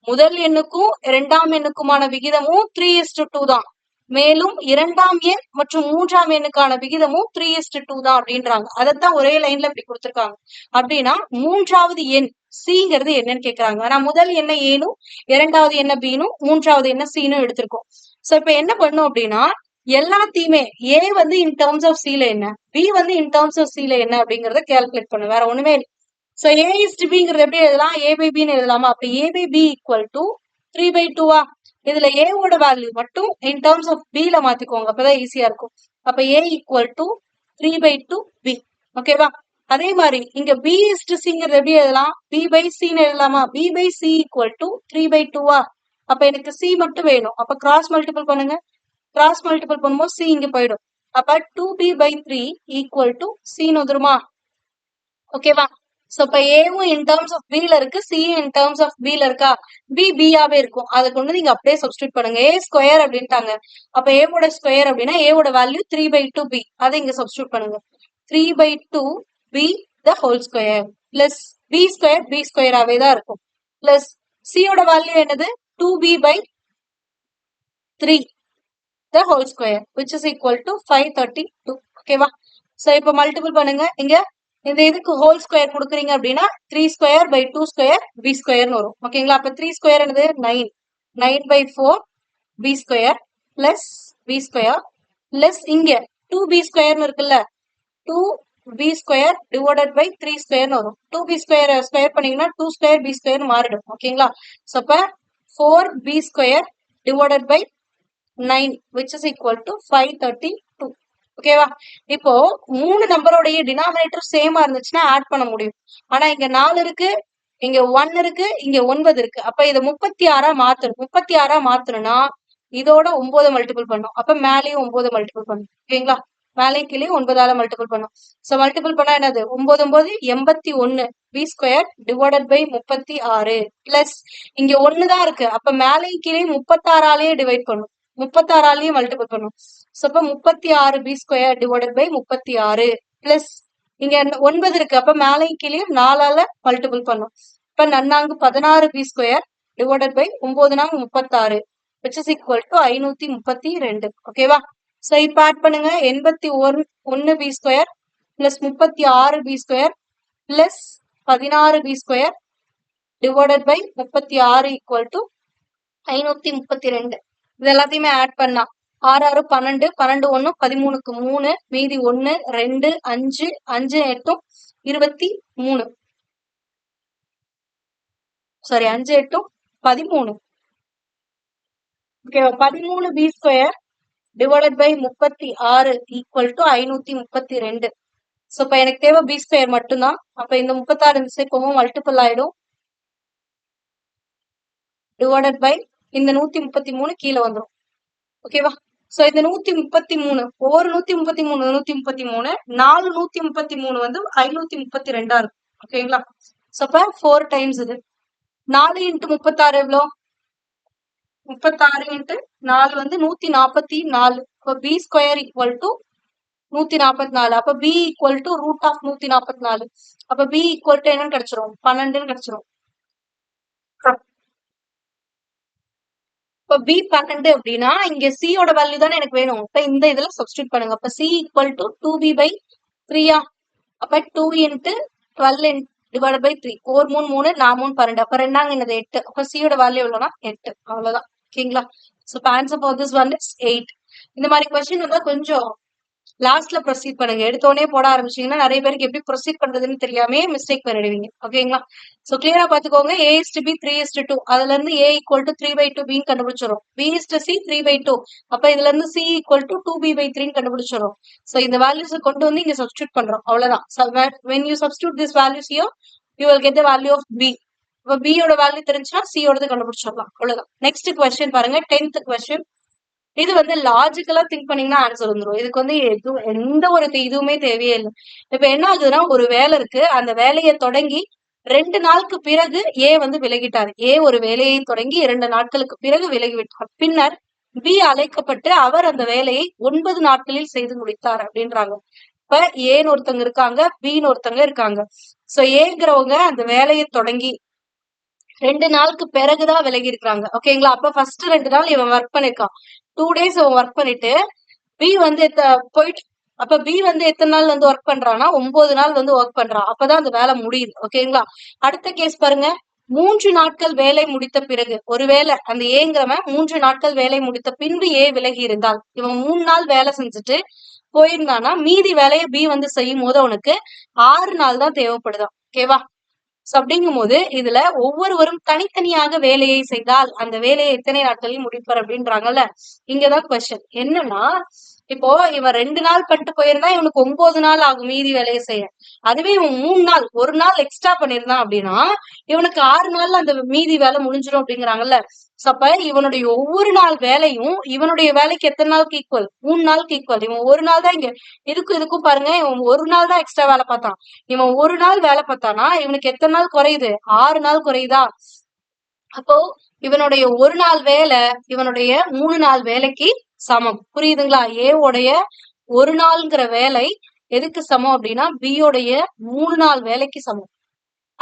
முதல் எண்ணுக்கும் இரண்டாம் எண்ணுக்குமான விகிதமும் 3:2 தான். மேலும் இரண்டாம் எண் மற்றும் மூன்றாம் எண்ணுக்கான விகிதமும் 3:2 தான் அப்படின்றாங்க. அதைத்தான் ஒரே லைன்ல இப்படி கொடுத்திருக்காங்க. அப்படின்னா மூன்றாவது எண் சிங்கிறது என்னன்னு கேக்குறாங்க. ஆனா முதல் எண்ண ஏனும், இரண்டாவது எண்ண பீனும், மூன்றாவது எண்ண சீனும் எடுத்திருக்கோம். சோ இப்ப என்ன பண்ணும் அப்படின்னா எல்லாத்தையுமே ஏ வந்து இன் டர்ம்ஸ் ஆஃப் சில என்ன, பி வந்து இன் டர்ம்ஸ் ஆஃப் சில என்ன அப்படிங்கறத கால்குலேட் பண்ணும். வேற ஒண்ணுமே இல்லை. சோ ஏ இஸ் டு பிங்கிறது எப்படி எழுதலாம்? ஏ பை பின்னு எழுதலாமா? அப்ப ஏ பை பி ஈக்குவல் டு 3/2. இதுல ஏவோட வேல்யூ மட்டும் இன் டர்ம்ஸ் ஆஃப் பில மாத்திக்கோங்க. அப்பதான் ஈஸியா இருக்கும். அப்ப ஏ ஈக்குவல் டு 3/2 பி. ஓகேவா? அதே மாதிரி இங்க பி இஸ் டு சிங்கிறது எப்படி எழுதலாம்? பி பை சின்னு எழுதலாமா? B by C equal to 3/2. அப்ப எனக்கு சி மட்டும் வேணும். அப்ப கிராஸ் மல்டிபிள் பண்ணுங்க. கிராஸ் மல்டிபிள் பண்ணும்போது சி இங்க போயிடும். அப்ப 2b/3 ஈக்குவல் டு சின்னு வந்துருமா? ஓகேவா? சோ இப்ப ஏவும் இன் டர்ம்ஸ் ஆஃப் பில இருக்கு, சியும் இன் டர்ம்ஸ் ஆஃப் பில இருக்கா? பி பியாவே இருக்கும். அதை கொண்டு நீங்க அப்படியே சப்ஸ்டியூட் பண்ணுங்க. ஏ ஸ்கொயர் அப்படின்ட்டாங்க. அப்ப ஏவோட ஸ்கொயர் அப்படின்னா ஏவோட வேல்யூ 3/2 பி. அதை இங்க சப்ஸ்டியூட் பண்ணுங்க. 3/2 B the whole square. Plus B ஸ்கொயராகவே தான் இருக்கும். பிளஸ் சியோட வேல்யூ என்னது 2b/3 the whole square which is equal to 532. ஓகேவா? சோ இப்போ மல்டிபிள் பண்ணுங்க. இங்க இந்த இதுக்கு ஹோல் ஸ்கொயர் கொடுக்குறீங்க அப்படின்னா 3² / 2² b² வரும். ஓகேங்களா? அப்ப 3² என்னது 9. 9/4 b² பிளஸ் b² பிளஸ் இங்க 2b² இருக்குல்ல, 2b² டிவைடட் பை 3² வரும். 2b² ஸ்கொயர் பண்ணீங்கன்னா 2² b² மாறிடும். ஓகேங்களா? சோ அப்ப 4b² divided by 9 which is equal to 532. ஓகேவா? இப்போ 3 நம்பரோடைய டினாமினேட்டர் சேமா இருந்துச்சுன்னா ஆட் பண்ண முடியும். ஆனா இங்க 4 இருக்கு, இங்க 1 இருக்கு, இங்க 9 இருக்கு. அப்ப இத 36 மாத்தணும். 36 மாத்தணும்னா இதோட 9 மல்டிபிள் பண்ணும். அப்ப மேலேயும் 9 மல்டிபிள் பண்ணும். ஓகேங்களா? மேலேயும் கீழே 9ஆல மல்டிபிள் பண்ணும். சோ மல்டிபிள் பண்ணா என்னது 9 9 81 b² டிவைடட் பை 36 பிளஸ் இங்க 1 தான் இருக்கு. அப்ப மேலேயும் கீழே 36ஆலேயே டிவைட் பண்ணும். 36ஆலேயே மல்டிபிள் பண்ணும். சோ அப்ப 36 b² டிவைடட் பை 36 பிளஸ் இங்க 9 இருக்கு. அப்ப மேலேயும் கீழே 4ஆல மல்டிபிள் பண்ணும். இப்ப 16 b² divided by 9 36 which is equal to 532. ஓகேவா? சோ இப்ப ஆட் பண்ணுங்க. 81 b² plus 36 b² plus 16 b² divided by 36 equal to 532. இது எல்லாத்தையுமே ஆட் பண்ணா 6 6 12 12 1 13க்கு 3 மீதி 1 2 5 5 8 23. சாரி 5 8 13. ஓகேவா? 13 b² divided by 36 equal to 532. So இப்ப எனக்கு தேவை b² மட்டும்தான். அப்ப இந்த 36 இந்த சைடு போகும், மல்டிபிள் ஆயிடும். டிவைடட் பை இந்த 133 கீழே வந்துடும். ஓகேவா? சோ இந்த 133 ஒவ்வொரு 133 133 4 133 வந்து 532 இருக்கும். ஓகேங்களா? சோ அப்ப 4 டைம்ஸ் இது 4 × 36 எவ்வளோ? 36 × 4 வந்து 144. அப்ப b² equal to 144. அப்ப b equal to √144. அப்ப b equal to என்னன்னு கிடைச்சிரும் 12 கிடைச்சிரும். இப்ப b 12 அப்படின்னா இங்க c யோட வேல்யூ தானே எனக்கு வேணும். இப்ப இந்த இதுல சப்ஸ்டியூட் பண்ணுங்க. அப்ப c equal to 2b/3. அப்ப 2 × 12 டிவைடட் பை 3. 4 3 3 4 3 12. அப்ப 2 என்னது 8. அப்ப c யோட வேல்யூ எவ்வளவுனா 8. அவ்வளவுதான். ஓகேங்களா? So answer for this one is 8. இந்த மாதிரி கொஸ்டின் வந்தா கொஞ்சம் லாஸ்ட்ல ப்ரொசீட் பண்ணுங்க. எடுத்தோடனே போட ஆரம்பிச்சீங்கன்னா நிறைய பேருக்கு எப்படி ப்ரொசீட் பண்றதுன்னு தெரியாமே மிஸ்டேக் பண்ணிடுவீங்க. ஓகேங்களா? சோ கிளியரா பாத்துக்கோங்க. a/b 3:2 அதுல இருந்து a equal to 3/2 b கண்டுபிடிச்சிடும். b/c 3/2. அப்ப இதுல இருந்து c equal to 2b/3 கண்டுபிடிச்சிடும். சோ இந்த வேல்யூஸ் கொண்டு வந்து இங்க சப்ஸ்டியூட் பண்றோம். அவ்வளவுதான். So when you substitute this values here, you will get the value of b. இப்ப b யோட வேல்யூ தெரிஞ்சுன்னா c யோடது கண்டுபிடிச்சிடலாம். அவ்வளவுதான். நெக்ஸ்ட் கொஸ்டின் பாருங்க. 10th question. இது வந்து லாஜிக்கலா திங்க் பண்ணீங்கன்னா ஆன்சர் வந்துடும். இதுக்கு வந்து எந்த ஒரு இதுவுமே தேவையே இல்லை. இப்ப என்ன ஆகுதுன்னா ஒரு வேலை இருக்கு, அந்த வேலையை தொடங்கி 2 நாளுக்கு பிறகு ஏ வந்து விலகிட்டார். ஏ ஒரு வேலையை தொடங்கி 2 நாட்களுக்கு பிறகு விலகிவிட்டார். பின்னர் பி அழைக்கப்பட்டு அவர் அந்த வேலையை 9 நாட்களில் செய்து முடித்தார் அப்படின்றாங்க. இப்ப ஏன்னு ஒருத்தவங்க இருக்காங்க, பின்னு ஒருத்தவங்க இருக்காங்க. சோ ஏங்கிறவங்க அந்த வேலையை தொடங்கி 2 நாளுக்கு பிறகுதான் விலகி இருக்கிறாங்க. ஓகேங்களா? அப்ப ஃபர்ஸ்ட் 2 நாள் இவன் ஒர்க் பண்ணிருக்கான். 2 days அவன் ஒர்க் பண்ணிட்டு பி வந்து போயிட்டு அப்ப பி வந்து எத்தனை நாள் வந்து ஒர்க் பண்றான்னா 9 நாள் வந்து ஒர்க் பண்றான். அப்பதான் அந்த வேலை முடியுது. ஓகேங்களா? அடுத்த கேஸ் பாருங்க. 3 நாட்கள் வேலை முடித்த பிறகு ஒருவேளை அந்த ஏங்கிறவன் 3 நாட்கள் வேலை முடித்த பின்பு ஏ விலகி இருந்தால் இவன் 3 நாள் வேலை செஞ்சுட்டு போயிருந்தானா மீதி வேலையை பி வந்து செய்யும் போது அவனுக்கு 6 நாள் தான் தேவைப்படுதான். ஓகேவா? சோ அப்படிங்கும் போது இதுல ஒவ்வொருவரும் தனித்தனியாக வேலையை செய்தால் அந்த வேலையை எத்தனை நாட்களில் முடிப்பார் அப்படின்றாங்கல்ல. இங்கதான் கொஸ்டின் என்னன்னா, இப்போ இவன் 2 நாள் பண்ணிட்டு போயிருந்தா இவனுக்கு 9 நாள் ஆகும் மீதி வேலையை செய்ய. அதுவே இவன் 3 நாள் 1 நாள் எக்ஸ்ட்ரா பண்ணிருந்தான் அப்படின்னா இவனுக்கு 6 நாள்ல அந்த மீதி வேலை முடிஞ்சிடும் அப்படிங்கிறாங்கல்ல. அப்ப இவனுடைய ஒவ்வொரு நாள் வேலையும் இவனுடைய வேலைக்கு எத்தனை நாளுக்கு ஈக்குவல்? 3 நாளுக்கு ஈக்குவல். இவன் 1 நாள் தான் இங்க இதுக்கும் பாருங்க. இவன் 1 நாள் தான் எக்ஸ்ட்ரா வேலை பார்த்தான். இவன் 1 நாள் வேலை பார்த்தானா இவனுக்கு எத்தனை நாள் குறையுது? 6 நாள் குறையுதா? அப்போ இவனுடைய 1 நாள் வேலை இவனுடைய 3 நாள் வேலைக்கு சமம். புரியுதுங்களா? ஏ உடைய 1 நாள்ங்கிற வேலை எதுக்கு சமம் அப்படின்னா பி உடைய 3 நாள் வேலைக்கு சமம்.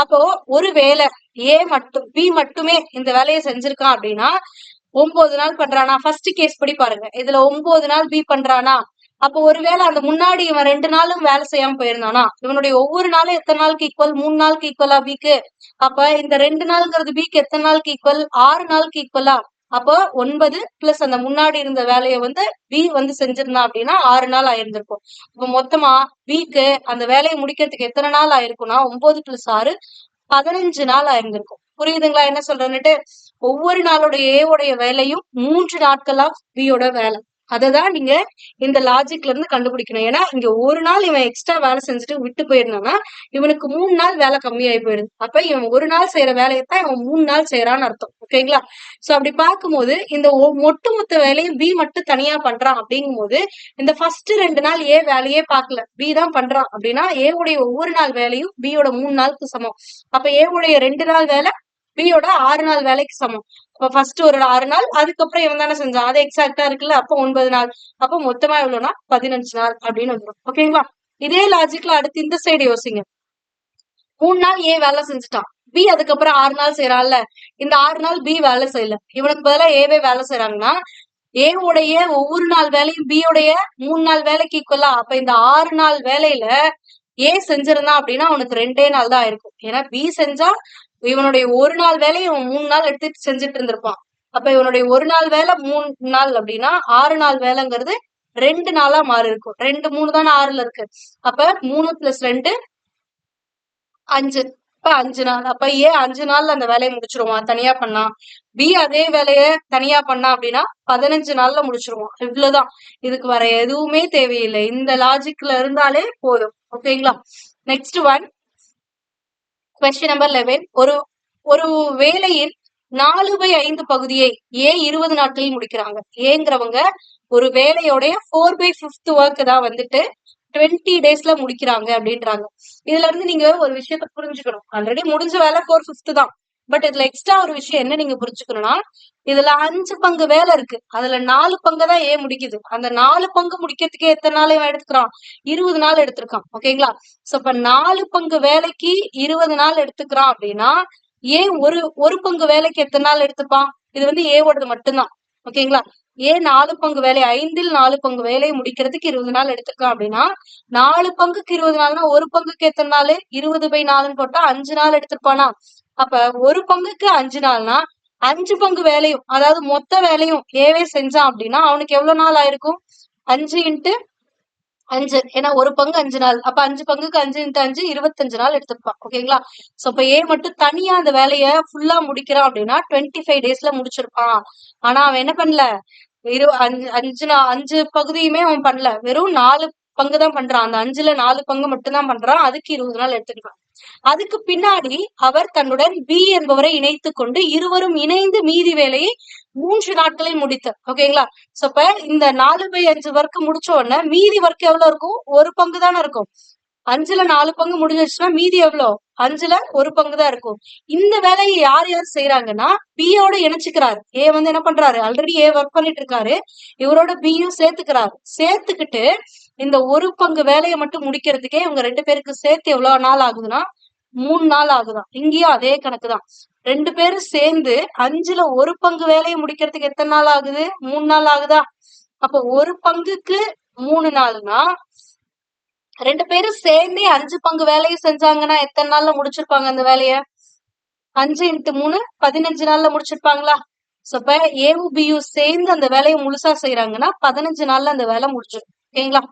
அப்போ ஒரு வேலை பி மட்டுமே இந்த வேலையை செஞ்சிருக்கான் அப்படின்னா 9 நாள் பண்றானா? ஃபர்ஸ்ட் கேஸ் படி பாருங்க. இதுல 9 நாள் பி பண்றானா? அப்போ ஒருவேளை அந்த முன்னாடி இவன் 2 நாளும் வேலை செய்யாம போயிருந்தானா? இவனுடைய ஒவ்வொரு நாளும் எத்தனை நாளுக்கு ஈக்குவல்? 3 நாளுக்கு ஈக்குவலா பிக்கு? அப்ப இந்த 2 நாளுங்கிறது பிக்கு எத்தனை நாளுக்கு ஈக்குவல்? 6 நாளுக்கு ஈக்குவலா? அப்போ 9 பிளஸ் அந்த முன்னாடி இருந்த வேலையை பி செஞ்சிருந்தா அப்படின்னா 6 நாள் ஆயிருந்திருக்கும். இப்ப மொத்தமா பிக்கு அந்த வேலையை முடிக்கிறதுக்கு எத்தனை நாள் ஆயிருக்கும்னா 9 பிளஸ் 6 15 நாள் ஆயிருந்திருக்கும். புரியுதுங்களா என்ன சொல்றேன்னுட்டு? ஒவ்வொரு நாளுடைய ஏவுடைய வேலையும் 3 நாட்களா பியோட வேலை. அததான் நீங்க இந்த லாஜிக்ல இருந்து கண்டுபிடிக்கணும். ஏன்னா இங்க ஒரு நாள் இவன் எக்ஸ்ட்ரா வேலை செஞ்சுட்டு விட்டு போயிருந்தானா இவனுக்கு 3 நாள் வேலை கம்மியாயி போயிடுது. அப்ப இவன் ஒரு நாள் செய்யற வேலையைத்தான் இவன் 3 நாள் செய்யறான்னு அர்த்தம். ஓகேங்களா? சோ அப்படி பார்க்கும்போது இந்த ஒட்டுமொத்த வேலையும் பி மட்டும் தனியா பண்றான் அப்படிங்கும் போது இந்த ஃபர்ஸ்ட் 2 நாள் ஏ வேலையே பார்க்கல, பி தான் பண்றான் அப்படின்னா ஏ உடைய ஒவ்வொரு நாள் வேலையும் பியோட 3 நாளுக்கு சமம். அப்ப ஏ உடைய 2 நாள் வேலை பியோட 6 நாள் வேலைக்கு சமம். அப்ப ஃபர்ஸ்ட் ஒரு 6 நாள், அதுக்கப்புறம் இவன் தானே செஞ்சான், அது எக்ஸாக்டா இருக்குல்ல. அப்ப 9 நாள். அப்ப மொத்தமா எவ்வளவுனா 15 நாள் அப்படின்னு வந்துடும். ஓகேங்களா? இதே லாஜிக்ல அடுத்து இந்த சைடு யோசிங்க. 3 நாள் ஏ வேலை செஞ்சுட்டான், பி அதுக்கப்புறம் 6 நாள் செய்யறான்ல. இந்த 6 நாள் பி வேலை செய்யல, இவனுக்கு பதிலா ஏவே வேலை செய்யறாங்கன்னா ஏ உடைய ஒவ்வொரு நாள் வேலையும் பி உடைய 3 நாள் வேலைக்கு ஈக்குவலா? அப்ப இந்த 6 நாள் வேலையில ஏ செஞ்சிருந்தான் அப்படின்னா அவனுக்கு 2 நாள் தான் இருக்கும். ஏன்னா பி செஞ்சா இவனுடைய ஒரு நாள் வேலையை இவன் 3 நாள் எடுத்து செஞ்சுட்டு இருந்திருப்பான். அப்ப இவனுடைய ஒரு நாள் வேலை 3 நாள் அப்படின்னா 6 நாள் வேலைங்கிறது 2 நாளா மாறி இருக்கும். 2 3 தானே 6ல இருக்கு. அப்ப 3 பிளஸ் 2 5. இப்ப 5 நாள். அப்ப ஏ 5 நாள்ல அந்த வேலையை முடிச்சிருவான் தனியா பண்ணா. பி அதே வேலைய தனியா பண்ணா அப்படின்னா 15 நாள்ல முடிச்சிருவான். இவ்வளவுதான். இதுக்கு வேற எதுவுமே தேவையில்லை. இந்த லாஜிக்ல இருந்தாலே போதும். ஓகேங்களா? Next one, question number 11. ஒரு வேலையின் 4/5 பகுதியை ஏ 20 நாட்களில் முடிக்கிறாங்க. ஏங்கிறவங்க ஒரு வேலையோடைய 4/5 ஒர்க் தான் 20 டேஸ்ல முடிக்கிறாங்க அப்படின்றாங்க. இதுல இருந்து நீங்க ஒரு விஷயத்த புரிஞ்சுக்கணும். ஆல்ரெடி முடிஞ்ச வேலை 4/5 தான். பட் இதுல எக்ஸ்ட்ரா ஒரு விஷயம் என்ன நீங்க புரிஞ்சுக்கணும்னா, இதுல 5 பங்கு வேலை இருக்கு, அதுல 4 பங்கு தான் ஏ முடிக்குது. அந்த 4 பங்கு முடிக்கிறதுக்கே எத்தனை நாள் இவன் எடுத்துக்கிறான்? 20 நாள் எடுத்திருக்கான். ஓகேங்களா? சோ இப்ப 4 பங்கு வேலைக்கு 20 நாள் எடுத்துக்கிறான் அப்படின்னா ஏன் ஒரு பங்கு வேலைக்கு எத்தனை நாள் எடுத்துப்பான்? இது ஏவோடது மட்டும்தான். ஓகேங்களா? ஏன் 4 பங்கு வேலை, 5ல் 4 பங்கு வேலையை முடிக்கிறதுக்கு 20 நாள் எடுத்துக்கான் அப்படின்னா 4 பங்குக்கு 20 நாள்னா ஒரு பங்குக்கு எத்தனை நாள்? 20/4 போட்டா 5 நாள் எடுத்திருப்பானா? அப்ப ஒரு பங்குக்கு 5 நாள்னா 5 பங்கு வேலையும், அதாவது மொத்த வேலையும் ஏவே செஞ்சான் அப்படின்னா அவனுக்கு எவ்வளவு நாள் ஆயிருக்கும்? 5 இன்ட்டு 5. ஏன்னா ஒரு பங்கு 5 நாள். அப்ப 5 பங்குக்கு 5 இன்ட்டு 5 25 நாள் எடுத்திருப்பான். ஓகேங்களா? சோ இப்ப ஏ மட்டும் தனியா அந்த வேலைய ஃபுல்லா முடிக்கிறான் அப்படின்னா 25 டேஸ்ல முடிச்சிருப்பான். ஆனா அவன் என்ன பண்ணல, 5 பகுதியுமே அவன் பண்ணல, வெறும் 4 பங்கு தான் பண்றான். அந்த 5ல 4 பங்கு மட்டும் தான் பண்றான். அதுக்கு 20 நாள் எடுத்துக்கிறான். அதுக்கு பின்னாடி அவர் தன்னுடன் பி என்பவரை இணைத்துக் கொண்டு இருவரும் இணைந்து மீதி வேலையை 3 நாட்களில் முடித்தார். ஓகேங்களா? சோ இப்ப இந்த 4/5 ஒர்க் முடிச்ச உடனே மீதி ஒர்க் எவ்வளவு இருக்கும்? ஒரு பங்கு தானே இருக்கும். 5ல 4 பங்கு முடிஞ்சிருச்சுன்னா மீதி எவ்வளவு? 5ல ஒரு பங்கு தான் இருக்கும். இந்த வேலையை யார் யார் செய்யறாங்கன்னா பியோட இணைச்சுக்கிறாரு. ஏ என்ன பண்றாரு? ஆல்ரெடி ஏ ஒர்க் பண்ணிட்டு இருக்காரு, இவரோட பியும் சேர்த்துக்கிறாரு. சேர்த்துக்கிட்டு இந்த ஒரு பங்கு வேலையை மட்டும் முடிக்கிறதுக்கே இவங்க 2 பேருக்கு சேர்த்து எவ்வளவு நாள் ஆகுதுன்னா 3 நாள் ஆகுதான். இங்கேயும் அதே கணக்குதான். 2 பேரும் சேர்ந்து 5ல ஒரு பங்கு வேலையை முடிக்கிறதுக்கு எத்தனை நாள் ஆகுது? 3 நாள் ஆகுதா? அப்ப ஒரு பங்குக்கு 3 நாள்னா 2 பேரும் சேர்ந்தே 5 பங்கு வேலையை செஞ்சாங்கன்னா எத்தனை நாள்ல முடிச்சிருப்பாங்க அந்த வேலைய? 5 இன்ட்டு 3 15 நாள்ல முடிச்சிருப்பாங்களா? சோ இப்ப ஏவும் பியும் சேர்ந்து அந்த வேலையை முழுசா செய்யறாங்கன்னா 15 நாள்ல அந்த வேலை முடிஞ்சிடும். ஓகேங்களா?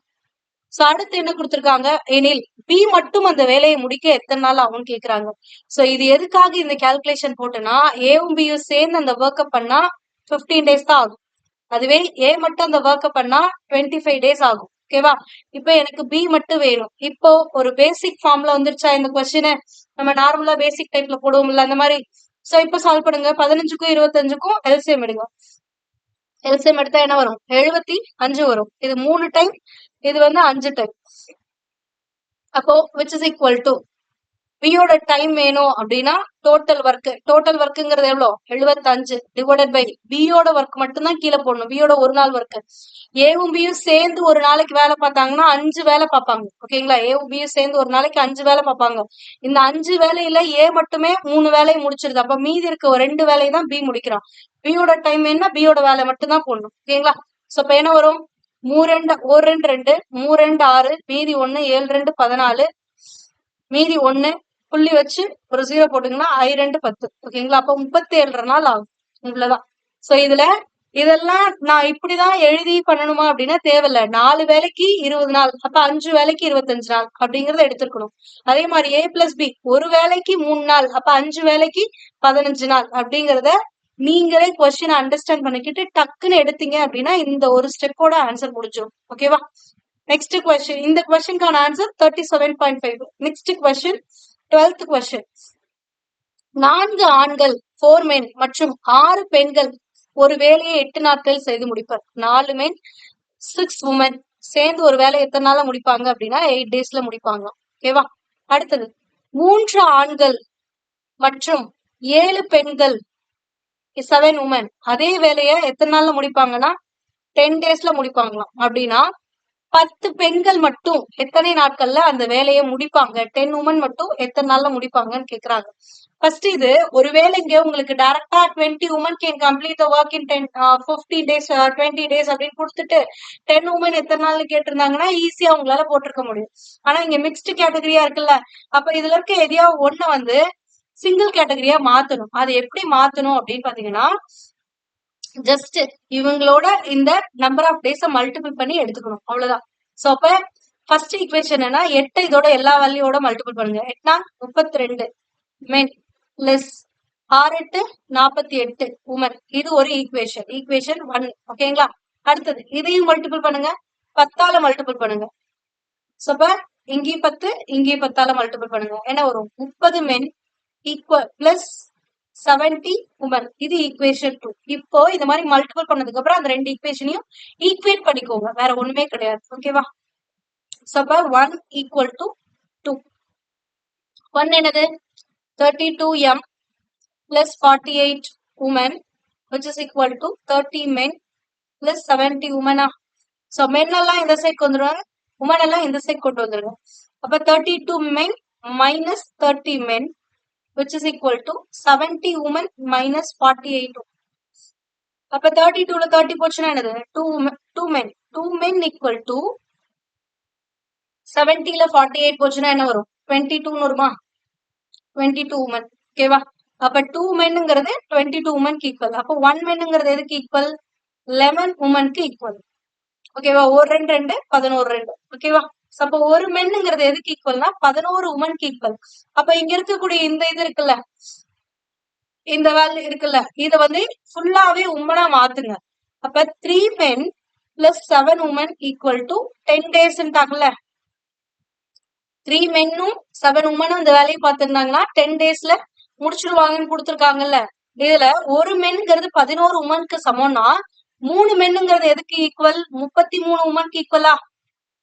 சோ அடுத்து என்ன கொடுத்திருக்காங்க எனில் பி மட்டும் அந்த வேலையை முடிக்க எத்தனை நாள் ஆகும்னு கேக்குறாங்க. சோ இது எதுக்காக இந்த கால்குலேஷன் போட்டுனா ஏவும் பியும் சேர்ந்து அந்த ஒர்க் பண்ணா 15 டேஸ் தான் ஆகும். அதுவே ஏ மட்டும் அந்த ஒர்க் பண்ணா 25 டேஸ் ஆகும். ஓகேவா? இப்ப எனக்கு பி மட்டும் வேணும். இப்போ ஒரு பேசிக் ஃபார்ம்ல வந்துருச்சா இந்த கொஸ்டின்? நம்ம நார்மலா பேசிக் டைப்ல போடுவோம்ல அந்த மாதிரி. சோ இப்ப சால்வ் பண்ணுங்க. 15க்கும் 25க்கும் எல்சிஎம் எடுங்க. எல்சிஎம் எடுத்தா என்ன வரும்? 75 வரும். இது 3 டைம், இது 5 டைம். அப்போ which is equal to பியோட டைம் வேணும் அப்படின்னா டோட்டல் ஒர்க்குங்கிறது எவ்வளோ 75 டிவைடட் பை பியோட ஒர்க் மட்டும்தான் கீழே போடணும். பியோட ஒரு நாள் ஒர்க். ஏவும் பியும் சேர்ந்து ஒரு நாளைக்கு வேலை பார்த்தாங்கன்னா 5 வேலை பார்ப்பாங்க. ஓகேங்களா? ஏவும் பியும் சேர்ந்து ஒரு நாளைக்கு 5 வேலை பார்ப்பாங்க. இந்த 5 வேலையில ஏ மட்டுமே 3 வேலையை முடிச்சிருது. அப்ப மீதி இருக்க ஒரு 2 வேலையை தான் பி முடிக்கிறான். பியோட டைம் என்ன, பியோட வேலை மட்டும்தான் போடணும். ஓகேங்களா? சோ இப்ப என்ன வரும், 2 2 6 மீதி 1 7 2 14 மீதி 1 புள்ளி வச்சு ஒரு 0 போட்டுங்கன்னா 2 10. ஓகேங்களா? அப்ப 37 நாள் ஆகும். இவ்வளவுதான். சோ இதுல இதெல்லாம் நான் இப்படிதான் எழுதி பண்ணணுமா அப்படின்னா தேவையில்ல. 4 வேலைக்கு 20 நாள், அப்ப 5 வேலைக்கு 25 நாள் அப்படிங்கறத எடுத்துக்கணும். அதே மாதிரி A பிளஸ் பி ஒரு வேலைக்கு 3 நாள், அப்ப 5 வேலைக்கு 15 நாள் அப்படிங்கறத நீங்களே கொஸ்டின் அண்டர்ஸ்டாண்ட் பண்ணிக்கிட்டு டக்குன்னு எடுத்தீங்க அப்படின்னா இந்த ஒரு ஸ்டெப்போட ஆன்சர் முடிஞ்சிடும். ஓகேவா? Next question. இந்த கொஸ்டினுக்கான answer 37.5. Next question 12th question. 4 ஆண்கள் 4 men மற்றும் 6 பெண்கள் ஒரு வேலையை 8 நாட்களில் செய்து முடிப்பர். 4 men 6 women சேர்ந்து ஒரு வேலையை எத்தனை நாள்ல முடிப்பாங்க அப்படின்னா 8 daysல முடிப்பாங்க. ஓகேவா? அடுத்தது 3 ஆண்கள் மற்றும் 7 பெண்கள் 7 women அதே வேலையை எத்தனை நாள்ல முடிப்பாங்கன்னா 10 daysல முடிப்பாங்களாம். அப்படின்னா 10 பெண்கள் மட்டும் எத்தனை நாட்கள்ல அந்த வேலையை முடிப்பாங்க, 10 women மட்டும் எத்தனை நாள்ல முடிப்பாங்கன்னு கேக்குறாங்க. ஃபர்ஸ்ட் இது ஒரு வேலைங்க உங்களுக்கு டைரக்டா 20 women can complete the work in 15 days 20 days அப்படின்னு கொடுத்துட்டு 10 women எத்தனை நாள்னு கேட்டிருந்தாங்கன்னா ஈஸியா உங்களால போட்டிருக்க முடியும். ஆனா இங்க மிக்ஸ்டு கேட்டகரியா இருக்குல்ல, அப்ப இதுல இருக்க எதையாவது ஒண்ணு வந்து சிங்கிள் கேட்டகரியா மாத்தணும். அது எப்படி மாத்தணும் அப்படின்னு பாத்தீங்கன்னா ஜஸ்ட் இவங்களோட இந்த நம்பர் ஆஃப் டேஸ மல்டிபிள் பண்ணி எடுத்துக்கணும். அவ்வளவுதான். சோ அப்ப ஃபர்ஸ்ட் ஈக்குவேஷன் என்ன, 8 இதோட எல்லா வேல்யூவோட மல்டிபிள் பண்ணுங்க. 8 32 மென் பிளஸ் 6 8 48 உமன். இது ஒரு ஈக்குவேஷன், ஈக்குவேஷன் 1. ஓகேங்களா? அடுத்தது இதையும் மல்டிபிள் பண்ணுங்க, 10ஆல மல்டிபிள் பண்ணுங்க. சோ அப்ப இங்கேயும் 10 இங்கேயும் 10ஆல மல்டிபிள் பண்ணுங்க. என்ன வரும், 30 மென் ஈக்குவல் பிளஸ் 70 உமன். இது ஈக்குவேஷன் 2. இப்போ இந்த மாதிரி மல்டிபிள் பண்ணதுக்கு அப்புறம் அந்த ரெண்டு ஈக்குவேஷனையும் ஈக்குவேட் பண்ணிக்கோங்க, வேற ஒண்ணுமே கிடையாது. ஓகேவா? சோ அப்ப 1 ஈக்குவல் டு 2. 1 என்னது 32m plus 48 women which is equal to 30 men plus 70 women. So men எல்லாம் இந்த சைடு வந்துருவாங்க, women எல்லாம் இந்த சைடு கொண்டு வந்துருங்க. அப்ப 32 men minus 30 men which is equal to 70 women minus 48. அப்ப 32ல 30 போச்சுன்னா என்னது 2 men. 2 men equal to 70ல 48 போச்சுன்னா என்ன வரும் 22 வருமா, 22 women. ஓகேவா? அப்ப 2 menங்கிறது 22 womenக்கு ஈக்குவல். அப்ப 1 menங்கிறது எதுக்கு ஈக்குவல், 11 womenக்கு ஈக்குவல். ஓகேவா? ஒரு 2 2 11 2. ஓகேவா? அப்ப ஒரு மென்னுங்கிறது எதுக்கு ஈக்குவல்னா 11 உமனுக்கு ஈக்குவல். அப்ப இங்க இருக்கக்கூடிய இந்த இது இருக்குல்ல, இந்த வேல்யூ இருக்குல்ல, இத வந்து ஃபுல்லாவே உமனா மாத்துங்க. அப்ப 3 men plus 7 women equal to 10 daysன்றாங்கல்ல. 3 menனும் 7 womenம் இந்த வேலையை பார்த்திருந்தாங்கன்னா 10 daysல முடிச்சிருவாங்கன்னு கொடுத்துருக்காங்கல்ல. இதுல ஒரு மென்ங்கிறது 11 உமனுக்கு சமம்னா 3 மென்னுங்கிறது எதுக்கு ஈக்குவல், 33 உமனுக்கு ஈக்குவலா,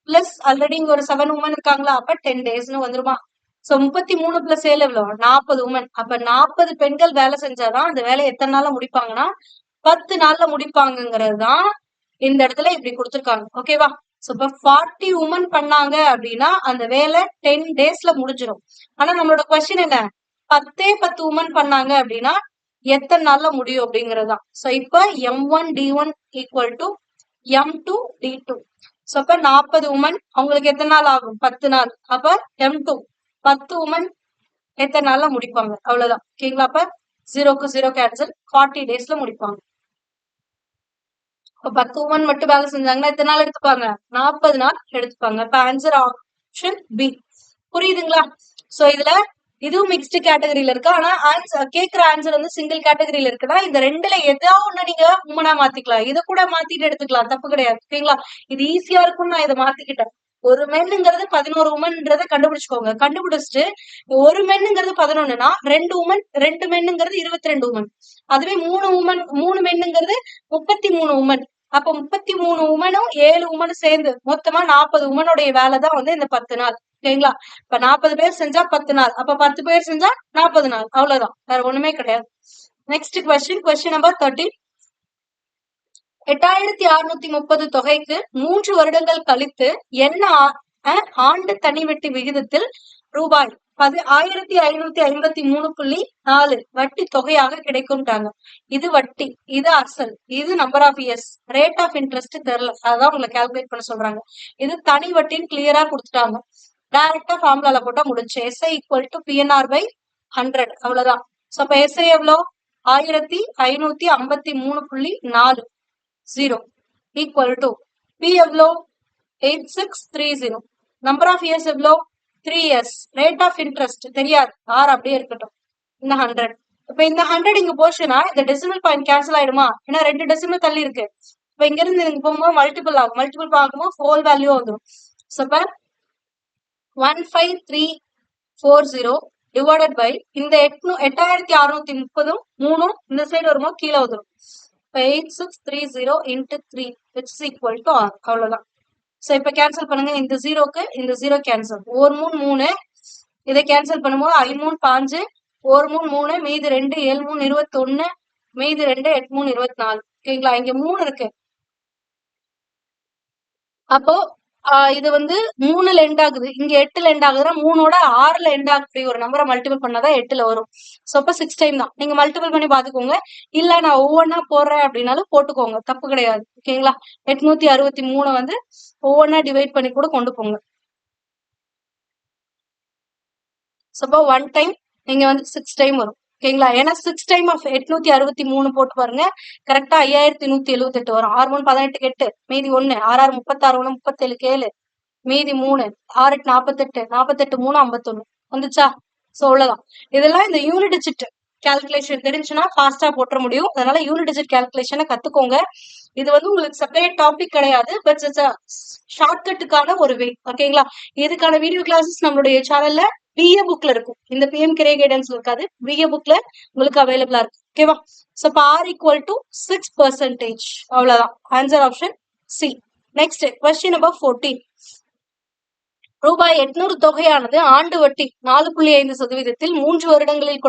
பிளஸ் ஆல்ரெடி இங்க ஒரு 7 உமன் இருக்காங்களா, அப்ப 10 daysன்னு வந்துருமா. சோ 33 பிளஸ் 7 எவ்வளவு 40 உமன். அப்ப 40 பெண்கள் வேலை செஞ்சாதான் அந்த வேலையை எத்தனை நாள்ல முடிப்பாங்கன்னா 10 நாள்ல முடிப்பாங்கிறது தான் இந்த இடத்துல இப்படி கொடுத்துருக்காங்க. ஓகேவா? சோ இப்ப 40 உமன் பண்ணாங்க அப்படின்னா அந்த வேலை 10 daysல முடிஞ்சிடும். ஆனா நம்மளோட கொஸ்டின் என்ன, 10 உமன் பண்ணாங்க அப்படின்னா எத்தனை நாள்ல முடியும் அப்படிங்கறதுதான். சோ இப்ப M1 D1 equal to M2 D2. So அப்ப 40 உமன் அவங்களுக்கு எத்தனை நாள் ஆகும், 10 நாள். அப்ப M2 10 உமன் எத்தனை நாள்ல முடிப்பாங்க, அவ்வளவுதான். ஓகேங்களா? அப்ப 0க்கு 0 கேன்சல், 40 daysல முடிப்பாங்க. இப்ப 10 உமன் மட்டும் வேலை செஞ்சாங்கன்னா எத்தனை நாள் எடுத்துப்பாங்க, 40 நாள் எடுத்துப்பாங்க. இப்ப ஆன்சர் ஆப்ஷன் பி. புரியுதுங்களா? சோ இதுல இதுவும் மிக்ஸ்டு கேட்டகரியில இருக்கு. ஆனா ஆன்சர் கேக்குற ஆன்சர் வந்து சிங்கிள் கேட்டகரியில இருக்குன்னா இந்த ரெண்டுல ஏதாவது ஒண்ணு நீங்க உமனா மாத்திக்கலாம், இதை கூட மாத்திட்டு எடுத்துக்கலாம், தப்பு கிடையாது. ஓகேங்களா? இது ஈஸியா இருக்கும்னு நான் இதை மாத்திக்கிட்டேன். ஒரு மென்னுங்கிறது 11 உமன்ன்றத கண்டுபிடிச்சுக்கோங்க. கண்டுபிடிச்சிட்டு ஒரு மென்னுங்கிறது 11னா 2 உமன் 2 மென்னுங்கிறது 22 உமன். அதுவே 3 மென்னுங்கிறது 33 உமன். அப்ப 33 உமனும் 7 உமனும் சேர்ந்து மொத்தமா 40 உமனுடைய வேலை தான் வந்து இந்த 10 நாள். ஓகேங்களா? இப்ப 40 பேர் செஞ்சா 10 நாள், அப்ப 10 பேர் செஞ்சா 40 நாள், அவ்வளவுதான், வேற ஒண்ணுமே கிடையாது. Next question number 13. 8630 தொகைக்கு 3 வருடங்கள் கழித்து என்ன ஆண்டு தனி வட்டி விகிதத்தில் ரூபாய் 1553.4 வட்டி தொகையாக கிடைக்கும்ட்டாங்க. இது வட்டி, இது அசல், இது number of years, rate of interest தெரியல, அதான் உங்களை கால்குலேட் பண்ண சொல்றாங்க. இது தனி வட்டின்னு கிளியரா கொடுத்துட்டாங்க. டைரக்டா ஃபார்முலால போட்டா முடிச்சு. SI equal to PNR by 100, அவ்வளவுதான். சோ அப்ப SI எவ்வளோ? 1553.4 ஈக்குவல் டு P எவ்வளோ? 8630. நம்பர் ஆஃப் இயர்ஸ் எவ்வளோ? 3 years. ரேட் ஆஃப் இன்ட்ரெஸ்ட் தெரியாது, R அப்படியே இருக்கட்டும். இந்த 100, இப்ப இந்த 100 இங்க போச்சுன்னா இந்த டெசிமல் பாயிண்ட் கேன்சல் ஆயிடுமா? ஏன்னா 2 டெசிமல் தள்ளி இருக்கு. இப்ப இங்க இருந்து இங்க போகும்போது மல்டிபிள் ஆகும், மல்டிபிள் பார்க்கும்போது ஹோல் வேல்யூ வந்துடும். சோ இப்ப 15340 டிவைடட் பை இந்த 8630 3 இந்த சைடு வரும்போது கீழே வந்துடும். 8630 into 3 which is equal to R, அவ்வளவுதான். சோ இப்ப கேன்சல் பண்ணுங்க, இந்த ஜீரோக்கு இந்த ஜீரோ கேன்சல், ஒரு 3 3, இதை கேன்சல் பண்ணும்போது 5 3 5, ஒரு 3 3, மீது 2 7 3 21, மீது 2 8 3 24. ஓகேங்களா? இங்க 3 இருக்கு, அப்போ இது வந்து 3ல எண்ட் ஆகுது, இங்க 8ல எண்ட் ஆகுதுன்னா 3ஓட 6ல எண்ட் ஆகக்கூடிய ஒரு நம்பரை மல்டிபிள் பண்ணாதான் 8ல வரும். சோ அப்ப 6 டைம் தான். நீங்க மல்டிபிள் பண்ணி பாத்துக்கோங்க, இல்ல நான் ஒவ்வொன்னா போடுறேன் அப்படின்னாலும் போட்டுக்கோங்க, தப்பு கிடையாது. ஓகேங்களா? 863 வந்து ஒவ்வொன்னா டிவைட் பண்ணி கூட கொண்டு போங்க. சப்போ 1 டைம் நீங்க வந்து 6 டைம் வரும். ஓகேங்களா? ஏன்னா 6 டைம் ஆஃப் 863 போட்டு பாருங்க, கரெக்டா 5178 வரும். 6 3 18 8, மீதி 1, 6 6 36 1 37 7, மீதி 3, 6 8 48, 48 3 51 வந்துச்சா? சோ அவ்வளவுதான். இதெல்லாம் இந்த யூனிட் டிஜிட் கால்குலேஷன் தெரிஞ்சுன்னா ஃபாஸ்டா போட்டுற முடியும். அதனால யூனிட் டிஜிட் கால்குலேஷனை கத்துக்கோங்க. இது வந்து உங்களுக்கு செப்பரேட் டாபிக் கிடையாது, பட் ஷார்ட்கட்டுக்கான ஒரு வே. ஓகேங்களா? இதுக்கான வீடியோ கிளாஸஸ் நம்மளுடைய சேனல்ல BA புக்ல இருக்கும். இந்த PM Career Guidance இருக்காது, BA புக்ல உங்களுக்கு அவைலபிளா இருக்கு. ஓகேவா? சோ இப்ப R equal to 6%, அவ்வளவுதான். Answer option C. Next question number 14. ரூபாய் 800 தொகையானது ஆண்டு வட்டி 4.5% 3 வருடங்களில்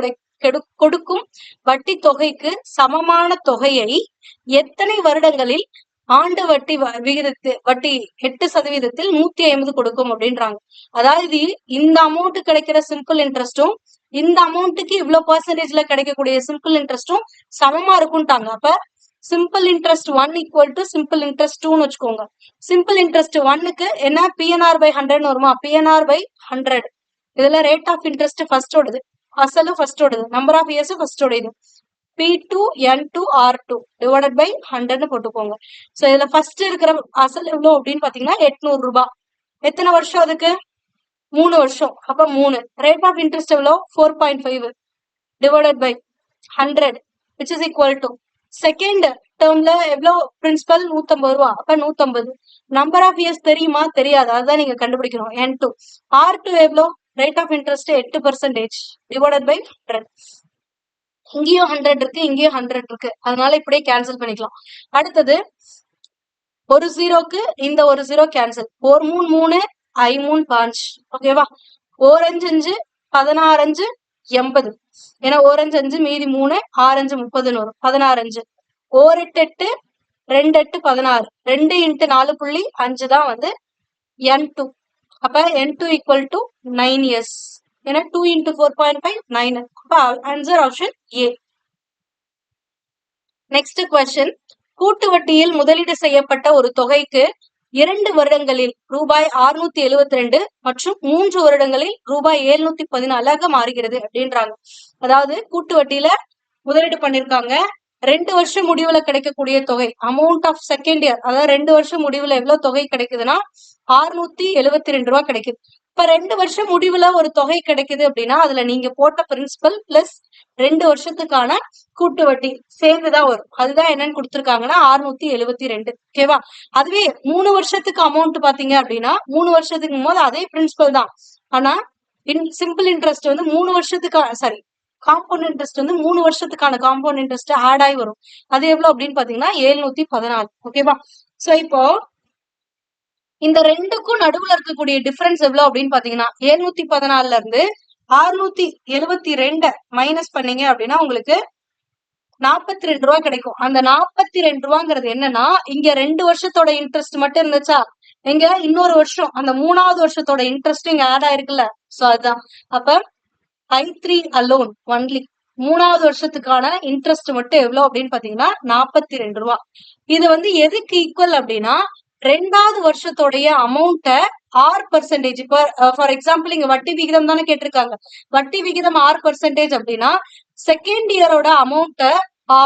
கொடுக்கும் வட்டி தொகைக்கு சமமான தொகையை எத்தனை வருடங்களில் ஆண்டு வட்டி வட்டி 8% 150 கொடுக்கும் அப்படின்றாங்க. அதாவது இந்த அமௌண்ட் கிடைக்கிற சிம்பிள் இன்ட்ரெஸ்டும் இந்த அமௌண்ட்டுக்கு இவ்வளவு பெர்சன்டேஜ்ல கிடைக்கக்கூடிய சிம்பிள் இன்ட்ரெஸ்டும் சமமா இருக்கும்ட்டாங்க. அப்ப simple interest 1 equal to simple interest 2ன்னு வச்சுக்கோங்க. சிம்பிள் இன்ட்ரெஸ்ட் 1க்கு என்ன PNR by 100 வருமா? PNR by 100. இதுல ரேட் ஆஃப் இன்ட்ரெஸ்ட் ஃபர்ஸ்ட் ஓடுது, அசலும் ஃபர்ஸ்ட் ஓடுது, நம்பர் ஆஃப் இயர்ஸ் ஃபர்ஸ்ட் ஓடுது. P2 N2 R2 divided by 100 போட்டுக்கோங்க. சோ இதுல ஃபர்ஸ்ட் இருக்கிற அசல் எவ்வளவு அப்படின்னு பாத்தீங்கன்னா 800 ரூபாய். எத்தனை வருஷம் அதுக்கு? 3 வருஷம். அப்ப 3. ரேட் ஆஃப் இன்ட்ரெஸ்ட் எவ்வளவு? 4.5 divided by 100 which is equal to second டேர்ம்ல எவ்வளவு பிரின்சிபல்? 150 ரூபா. அப்ப 150. நம்பர் ஆஃப் இயர்ஸ் தெரியுமா? தெரியாது, அதுதான் நீங்க கண்டுபிடிக்கணும். N2 R2 எவ்வளவு? Rate of interest 8% divided by 100. இங்கேயும் 100 இருக்கு, இங்கேயும் 100 இருக்கு, அதனால இப்படியே கேன்சல் பண்ணிக்கலாம். அடுத்தது ஒரு ஜீரோக்கு இந்த ஒரு ஜீரோ கேன்சல், ஒரு 3 3, I 3 5. ஓகேவா? ஓர் 5 5, 16 5 80. ஏன்னா ஓர் 5 5, மீதி 3, 6 5 30 வரும். 16 5. ஓர் 8 8, 2 8 16. 2 into 4.5 தான் வந்து N2. அப்ப N2 equal to 9 years. ஏன்னா 2 into 4.5 9. அப்ப answer option A. Next question. கூட்டு வட்டியில் முதலீடு செய்யப்பட்ட ஒரு தொகைக்கு 2 வருடங்களில் ரூபாய் 672 மற்றும் 3 வருடங்களில் ரூபாய் 714 மாறுகிறது அப்படின்றாங்க. அதாவது கூட்டு வட்டியில முதலீடு பண்ணிருக்காங்க, 2 வருஷம் முடிவுல கிடைக்கக்கூடிய தொகை அமௌண்ட் ஆஃப் செகண்ட் இயர், அதாவது 2 வருஷம் முடிவுல எவ்வளவு தொகை கிடைக்குதுன்னா 672 ரூபாய் கிடைக்குது. இப்ப 2 வருஷம் முடிவுல ஒரு தொகை கிடைக்குது அப்படின்னா அதுல நீங்க போட்ட பிரின்சிபல் பிளஸ் 2 வருஷத்துக்கான கூட்டு வட்டி சேர்ந்துதான் வரும். அதுதான் என்னன்னு கொடுத்திருக்காங்கன்னா 672. ஓகேவா? அதுவே 3 வருஷத்துக்கு அமௌண்ட் பாத்தீங்க அப்படின்னா 3 வருஷத்துக்கு போது அதே பிரின்சிபல் தான், ஆனா சிம்பிள் இன்ட்ரெஸ்ட் வந்து 3 வருஷத்துக்கு சாரி காம்பவுண்ட் இன்ட்ரெஸ்ட் வந்து 3 வருஷத்துக்கான காம்பவுண்ட் இன்ட்ரெஸ்ட் ஆட் ஆகி வரும். அது எவ்வளவு அப்படின்னு பாத்தீங்கன்னா 714. ஓகேவா? சோ இப்போ இந்த ரெண்டுக்கும் நடுவுல இருக்கக்கூடிய டிஃபரன்ஸ் எவ்வளவு அப்படின்னு பாத்தீங்கன்னா 714 இருந்து 672 மைனஸ் பண்ணீங்க அப்படின்னா உங்களுக்கு 42 ரூபா கிடைக்கும். அந்த 42 ரூபாங்கிறது என்னன்னா இங்க 2 வருஷத்தோட இன்ட்ரெஸ்ட் மட்டும் இருந்துச்சா, இங்க இன்னொரு வருஷம் அந்த 3வது வருஷத்தோட இன்ட்ரெஸ்ட் இங்க ஆட் ஆயிருக்குல்ல. சோ அதுதான். அப்ப I3 alone ஒன்லி 3வது வருஷத்துக்கான இன்ட்ரெஸ்ட் மட்டும் எவ்வளவு அப்படின்னு பாத்தீங்கன்னா 42 ரூபா. இது வந்து எதுக்கு ஈக்குவல் அப்படின்னா 2வது வருஷத்தோடைய அமௌண்ட R%. இப்ப ஃபார் எக்ஸாம்பிள் இங்க வட்டி விகிதம் தானே கேட்டிருக்காங்க. வட்டி விகிதம் R% அப்படின்னா செகண்ட் இயரோட அமௌண்ட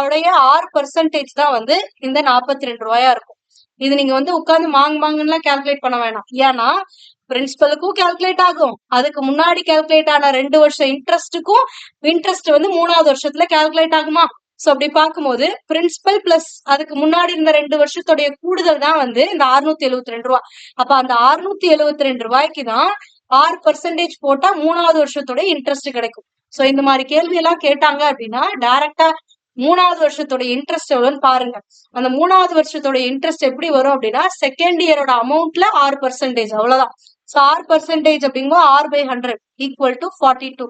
உடைய R% தான் வந்து இந்த 42 ரூபாயா இருக்கும். இது நீங்க வந்து உட்கார்ந்து மாங்குன்னு கால்குலேட் பண்ண வேணாம். ஏன்னா பிரின்சிபலுக்கும் கால்குலேட் ஆகும், அதுக்கு முன்னாடி கால்குலேட் ஆன 2 வருஷம் இன்ட்ரெஸ்ட்டுக்கும் இன்ட்ரெஸ்ட் வந்து 3வது வருஷத்துல கால்குலேட் ஆகுமா. சோ அப்படி பார்க்கும்போது பிரின்சிபல் பிளஸ் அதுக்கு முன்னாடி இருந்த 2 வருஷத்துடைய கூடுதல் தான் வந்து இந்த 672 ரூபாய். அப்ப அந்த 672 ரூபாய்க்கு தான் R% போட்டா 3வது வருஷத்தோட இன்ட்ரெஸ்ட் கிடைக்கும். சோ இந்த மாதிரி கேள்வி எல்லாம் கேட்டாங்க அப்படின்னா டைரக்டா 3வது வருஷத்தோட இன்ட்ரெஸ்ட் எவ்வளவுன்னு பாருங்க. அந்த 3வது வருஷத்தோட இன்ட்ரெஸ்ட் எப்படி வரும் அப்படின்னா செகண்ட் இயரோட அமௌண்ட்ல R%, அவ்வளவுதான். சோ R% அப்படிங்கும்போது R/100 ஈக்குவல் டு 42.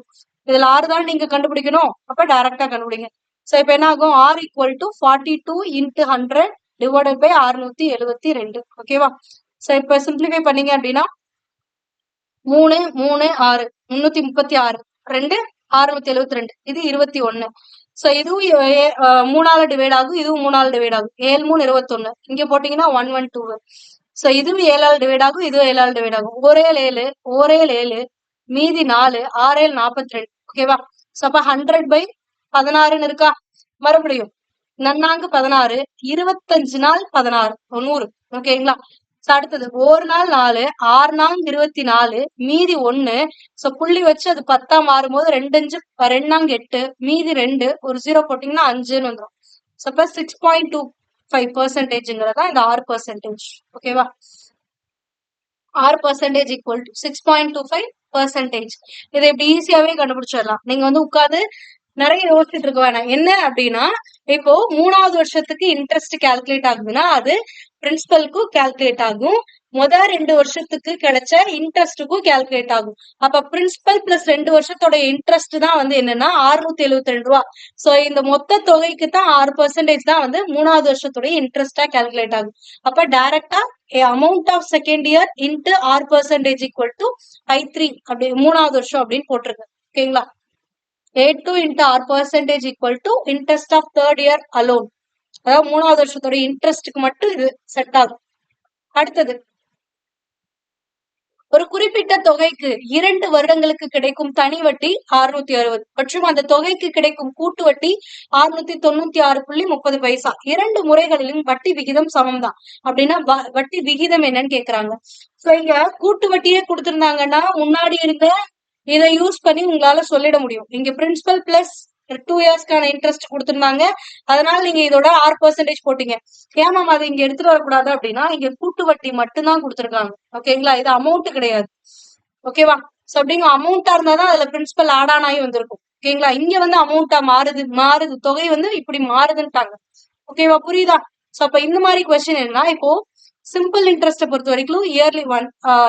இதுல R தான் நீங்க கண்டுபிடிக்கணும், அப்ப டைரக்டா கண்டுபிடிங்க. சோ இப்ப என்ன ஆகும், R equal to 42 into 100 divided by 672. ஓகேவா. சோ இப்ப சிம்பிளிஃபை பண்ணீங்க அப்படின்னா 3 3 6 336 2 672 இது 21. சோ இதுவும் 3ஆல டிவைட் ஆகும், இதுவும் 3ஆல டிவைட் ஆகும். 7 3 21 இங்க போட்டீங்கன்னா 112. சோ இதுவும் 7ஆல டிவைட் ஆகும், இதுவும் 7ஆல டிவைட் ஆகும். ஒரே 7 ஒரே 7 மீதி 4 6 42. ஓகேவா. சோ அப்ப 100/16 இருக்கா. மறுபடியும் நன்னாங்கு 16 25 நாள் 16 100. ஓகேங்களா. அடுத்தது ஒரு நாள் 4 6 நாள் 24 மீதி 1. சோ புள்ளி வச்சு அது 10ஆ மாறும்போது 2 5 2 நாங்க 8 மீதி 2 ஒரு 0 போட்டீங்கன்னா 5ன்னு வந்துடும். சோ 6.25%ங்கிறதா இந்த R%. ஓகேவா. R% equal to 6.25%. இதை இப்படி ஈஸியாவே கண்டுபிடிச்சிடலாம். நீங்க வந்து உட்கார்ந்து நிறைய யோசிச்சுட்டு இருக்க வேணாம். என்ன அப்படின்னா இப்போ 3வது வருஷத்துக்கு இன்ட்ரெஸ்ட் கால்குலேட் ஆகுதுன்னா அது பிரின்சிபலுக்கும் கால்குலேட் ஆகும், முதல் 2 வருஷத்துக்கு கிடைச்ச இன்ட்ரெஸ்டுக்கும் கால்குலேட் ஆகும். அப்ப பிரின்சிபல் பிளஸ் 2 வருஷத்தோட இன்ட்ரெஸ்ட் தான் வந்து என்னன்னா 672 ரூபா. சோ இந்த மொத்த தொகைக்கு தான் R% தான் வந்து 3வது வருஷத்தோட இன்ட்ரெஸ்டா கால்குலேட் ஆகும். அப்ப டைரக்டா amount of second year into R% equal to I3 அப்படி 3வது வருஷம் அப்படின்னு போட்டிருக்கு. ஓகேங்களா. A2 into R% equal to interest of third year alone. அதாவது 3வது வருஷத்தோட இன்ட்ரெஸ்டுக்கு மட்டும் இது செட் ஆகும். அடுத்தது ஒரு குறிப்பிட்ட தொகைக்கு 2 வருடங்களுக்கு கிடைக்கும் தனி வட்டி 660 மற்றும் அந்த தொகைக்கு கிடைக்கும் கூட்டு வட்டி 696.30 பைசா. 2 முறைகளிலும் வட்டி விகிதம் சமம் தான். அப்படின்னா வட்டி விகிதம் என்னன்னு கேக்குறாங்க. சோ இங்க கூட்டு வட்டியே கொடுத்திருந்தாங்கன்னா முன்னாடி இருந்த இதை யூஸ் பண்ணி உங்களால சொல்லிட முடியும். இங்க பிரின்சிபல் பிளஸ் 2 இயர்ஸ்க்கான இன்ட்ரெஸ்ட் கொடுத்திருந்தாங்க, அதனால நீங்க இதோட R% போட்டீங்க. ஏன் மேம் அது இங்க எடுத்துட்டு வரக்கூடாது அப்படின்னா இங்க கூட்டு வட்டி மட்டும்தான் கொடுத்திருக்காங்க. ஓகேங்களா. இது அமௌண்ட் கிடையாது. ஓகேவா. சோ அப்படிங்க அமௌண்டா இருந்தாதான் அதுல பிரின்சிபல் ஆட் ஆன் ஆகி வந்திருக்கும். ஓகேங்களா. இங்க வந்து அமௌண்டா மாறுது தொகை வந்து இப்படி மாறுதுன்ட்டாங்க. ஓகேவா. புரியுதா. சோ அப்ப இந்த மாதிரி கொஸ்டின் என்ன, இப்போ சிம்பிள் இன்ட்ரெஸ்ட் பொறுத்த வரைக்கும் இயர்லி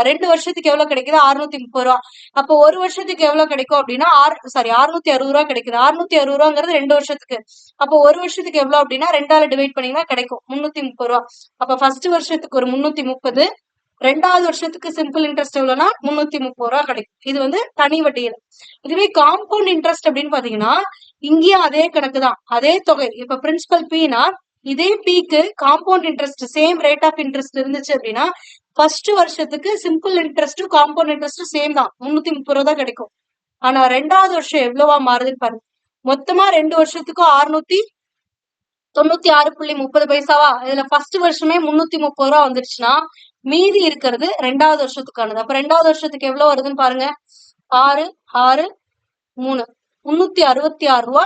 2 வருஷத்துக்கு எவ்வளவு கிடைக்குது 630 ரூபா. அப்போ ஒரு வருஷத்துக்கு எவ்வளவு கிடைக்கும் அப்படின்னா 660 ரூபா கிடைக்குது. 660 ரூபாங்கிறது 2 வருஷத்துக்கு. அப்போ ஒரு வருஷத்துக்கு எவ்வளவு அப்படின்னா 2ஆல டிவைட் பண்ணீங்கன்னா கிடைக்கும் 330 ரூபா. அப்ப ஃபர்ஸ்ட் வருஷத்துக்கு ஒரு 330, 2வது வருஷத்துக்கு சிம்பிள் இன்ட்ரெஸ்ட் எவ்வளவுன்னா 330 ரூபா கிடைக்கும். இது வந்து தனி வட்டியில. இதுவே காம்பவுண்ட் இன்ட்ரெஸ்ட் அப்படின்னு பாத்தீங்கன்னா இங்கேயும் அதே கணக்கு தான், அதே தொகை. இப்ப பிரின்சிபல் Pனா இதே Pக்கு compound interest same rate of interest இருந்துச்சு அப்படின்னா ஃபர்ஸ்ட் வருஷத்துக்கு சிம்பிள் இன்ட்ரெஸ்டும் காம்பவுண்ட் இன்ட்ரெஸ்டும் சேம் தான், 330 ரூபா தான் கிடைக்கும். ஆனா 2வது வருஷம் எவ்வளவா மாறுதுன்னு பாருங்க. மொத்தமா 2 வருஷத்துக்கும் 696.30 பைசாவா. இதுல ஃபர்ஸ்ட் வருஷமே 330 ரூபா வந்துருச்சுன்னா மீதி இருக்கிறது 2வது வருஷத்துக்கானது. அப்ப 2வது வருஷத்துக்கு எவ்வளவு வருதுன்னு பாருங்க. 6 6 3 366 ரூபா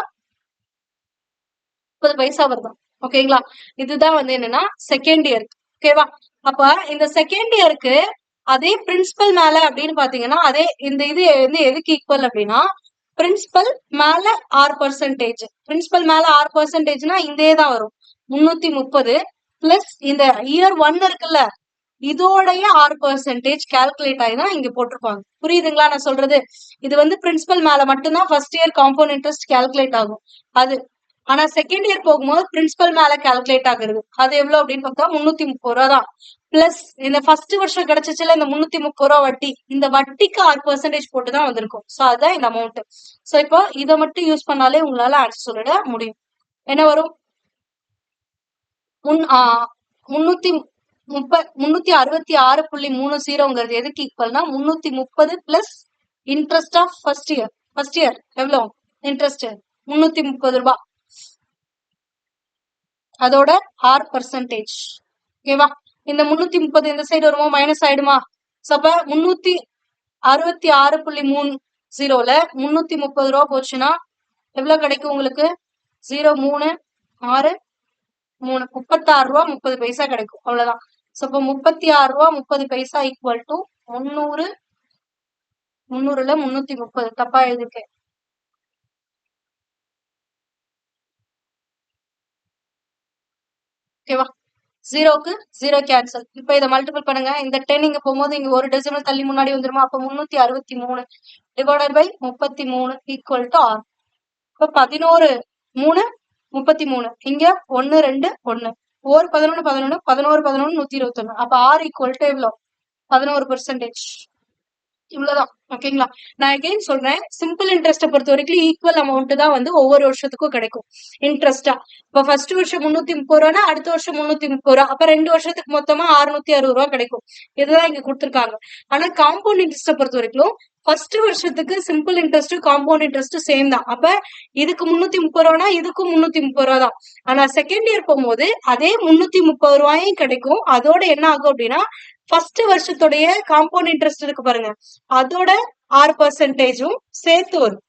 30 பைசா வருதான். ஓகேங்களா. இதுதான் வந்து என்னன்னா செகண்ட் இயருக்கு. ஓகேவா. அப்ப இந்த செகண்ட் இயருக்கு அதே பிரின்சிபல் மேல அப்படின்னு பாத்தீங்கன்னா அதே இந்த இது வந்து எதுக்கு ஈக்குவல் அப்படின்னா பிரின்சிபல் மேல R%. பிரின்சிபல் மேல R%னா இதே தான் வரும் 330 பிளஸ் இந்த இயர் 1 இருக்குல்ல இதோடைய R% கால்குலேட் ஆகி தான் இங்க போட்டிருப்பாங்க. புரியுதுங்களா நான் சொல்றது? இது வந்து பிரின்சிபல் மேல மட்டும்தான் first year compound interest calculate ஆகும். அது ஆனா செகண்ட் இயர் போகும்போது பிரின்சிபல் மேல கால்குலேட் ஆகுறது. அது எவ்வளவு அப்படின்னு பார்த்தா 330 ரூபா தான். பிளஸ் இந்த ஃபர்ஸ்ட் வருஷம் கிடைச்சிச்சுல இந்த 330 ரூபா வட்டி, இந்த வட்டிக்கு 6% போட்டுதான் வந்திருக்கும். சோ அதான் இந்த அமௌண்ட். சோ இப்போ இதை மட்டும் யூஸ் பண்ணாலே உங்களால ஆன்சர் சொல்லிட முடியும். என்ன வரும்? 366.30 எதுக்கு ஈக்குவல்னா 330 plus interest of first year. First year எவ்வளவு இன்ட்ரெஸ்ட்? 330 ரூபாய். அதோட R%. ஓகேவா? இந்த 330 இந்த சைடு வருமா மைனஸ் ஆயிடுமா? அப்ப 366.30ல 330 ரூபா போச்சுன்னா எவ்வளவு கிடைக்கும் உங்களுக்கு? 0.36 36 ரூபா 30 பைசா கிடைக்கும். அவ்வளவுதான். அப்ப 36 ரூபா 30 பைசா ஈக்குவல் டு 300. 300ல 330 தப்பா எழுதிருக்கேன். ஓகேவா? ஜீரோக்கு ஜீரோ கேன்சல். இப்ப இதை மல்டிபிள் பண்ணுங்க. இந்த 10 இங்க போகும்போது இங்க ஒரு டெசிமல் தள்ளி முன்னாடி வந்துருமா? அப்ப 363 divided by 33 equal to R. இப்ப 11 3 33 இங்க 1 2 1 ஒரு 11 11 11 11 121. அப்ப R ஈக்குவல் டு எவ்வளவு? 11%. இவ்வளவுதான். ஓகேங்களா? நான் அகைன் சொல்றேன், சிம்பிள் இன்ட்ரெஸ்ட பொறுத்த வரைக்கும் ஈக்குவல் அமௌண்ட் தான் வந்து ஒவ்வொரு வருஷத்துக்கும் கிடைக்கும் இன்ட்ரெஸ்டா. இப்ப ஃபர்ஸ்ட் வருஷம் 330 ரூபானா அடுத்த வருஷம் 330 ரூபா. அப்ப 2 வருஷத்துக்கு மொத்தமா 660 ரூபா கிடைக்கும். இதுதான் இங்க கொடுத்துருக்காங்க. ஆனா காம்பவுண்ட் இன்ட்ரெஸ்ட பொறுத்த வரைக்கும் ஃபர்ஸ்ட் வருஷத்துக்கு simple interest compound interest same தான். அப்ப இதுக்கு 330 ரூபானா இதுக்கும் 330 ரூபா தான். ஆனா செகண்ட் இயர் போகும்போது அதே 330 ரூபாயும் கிடைக்கும். அதோட என்ன ஆகும் அப்படின்னா ஃபர்ஸ்ட் வருஷத்துடைய காம்பவுண்ட் இன்ட்ரெஸ்ட் இருக்கு பாருங்க, அதோட R%ம் சேர்த்து வரும்.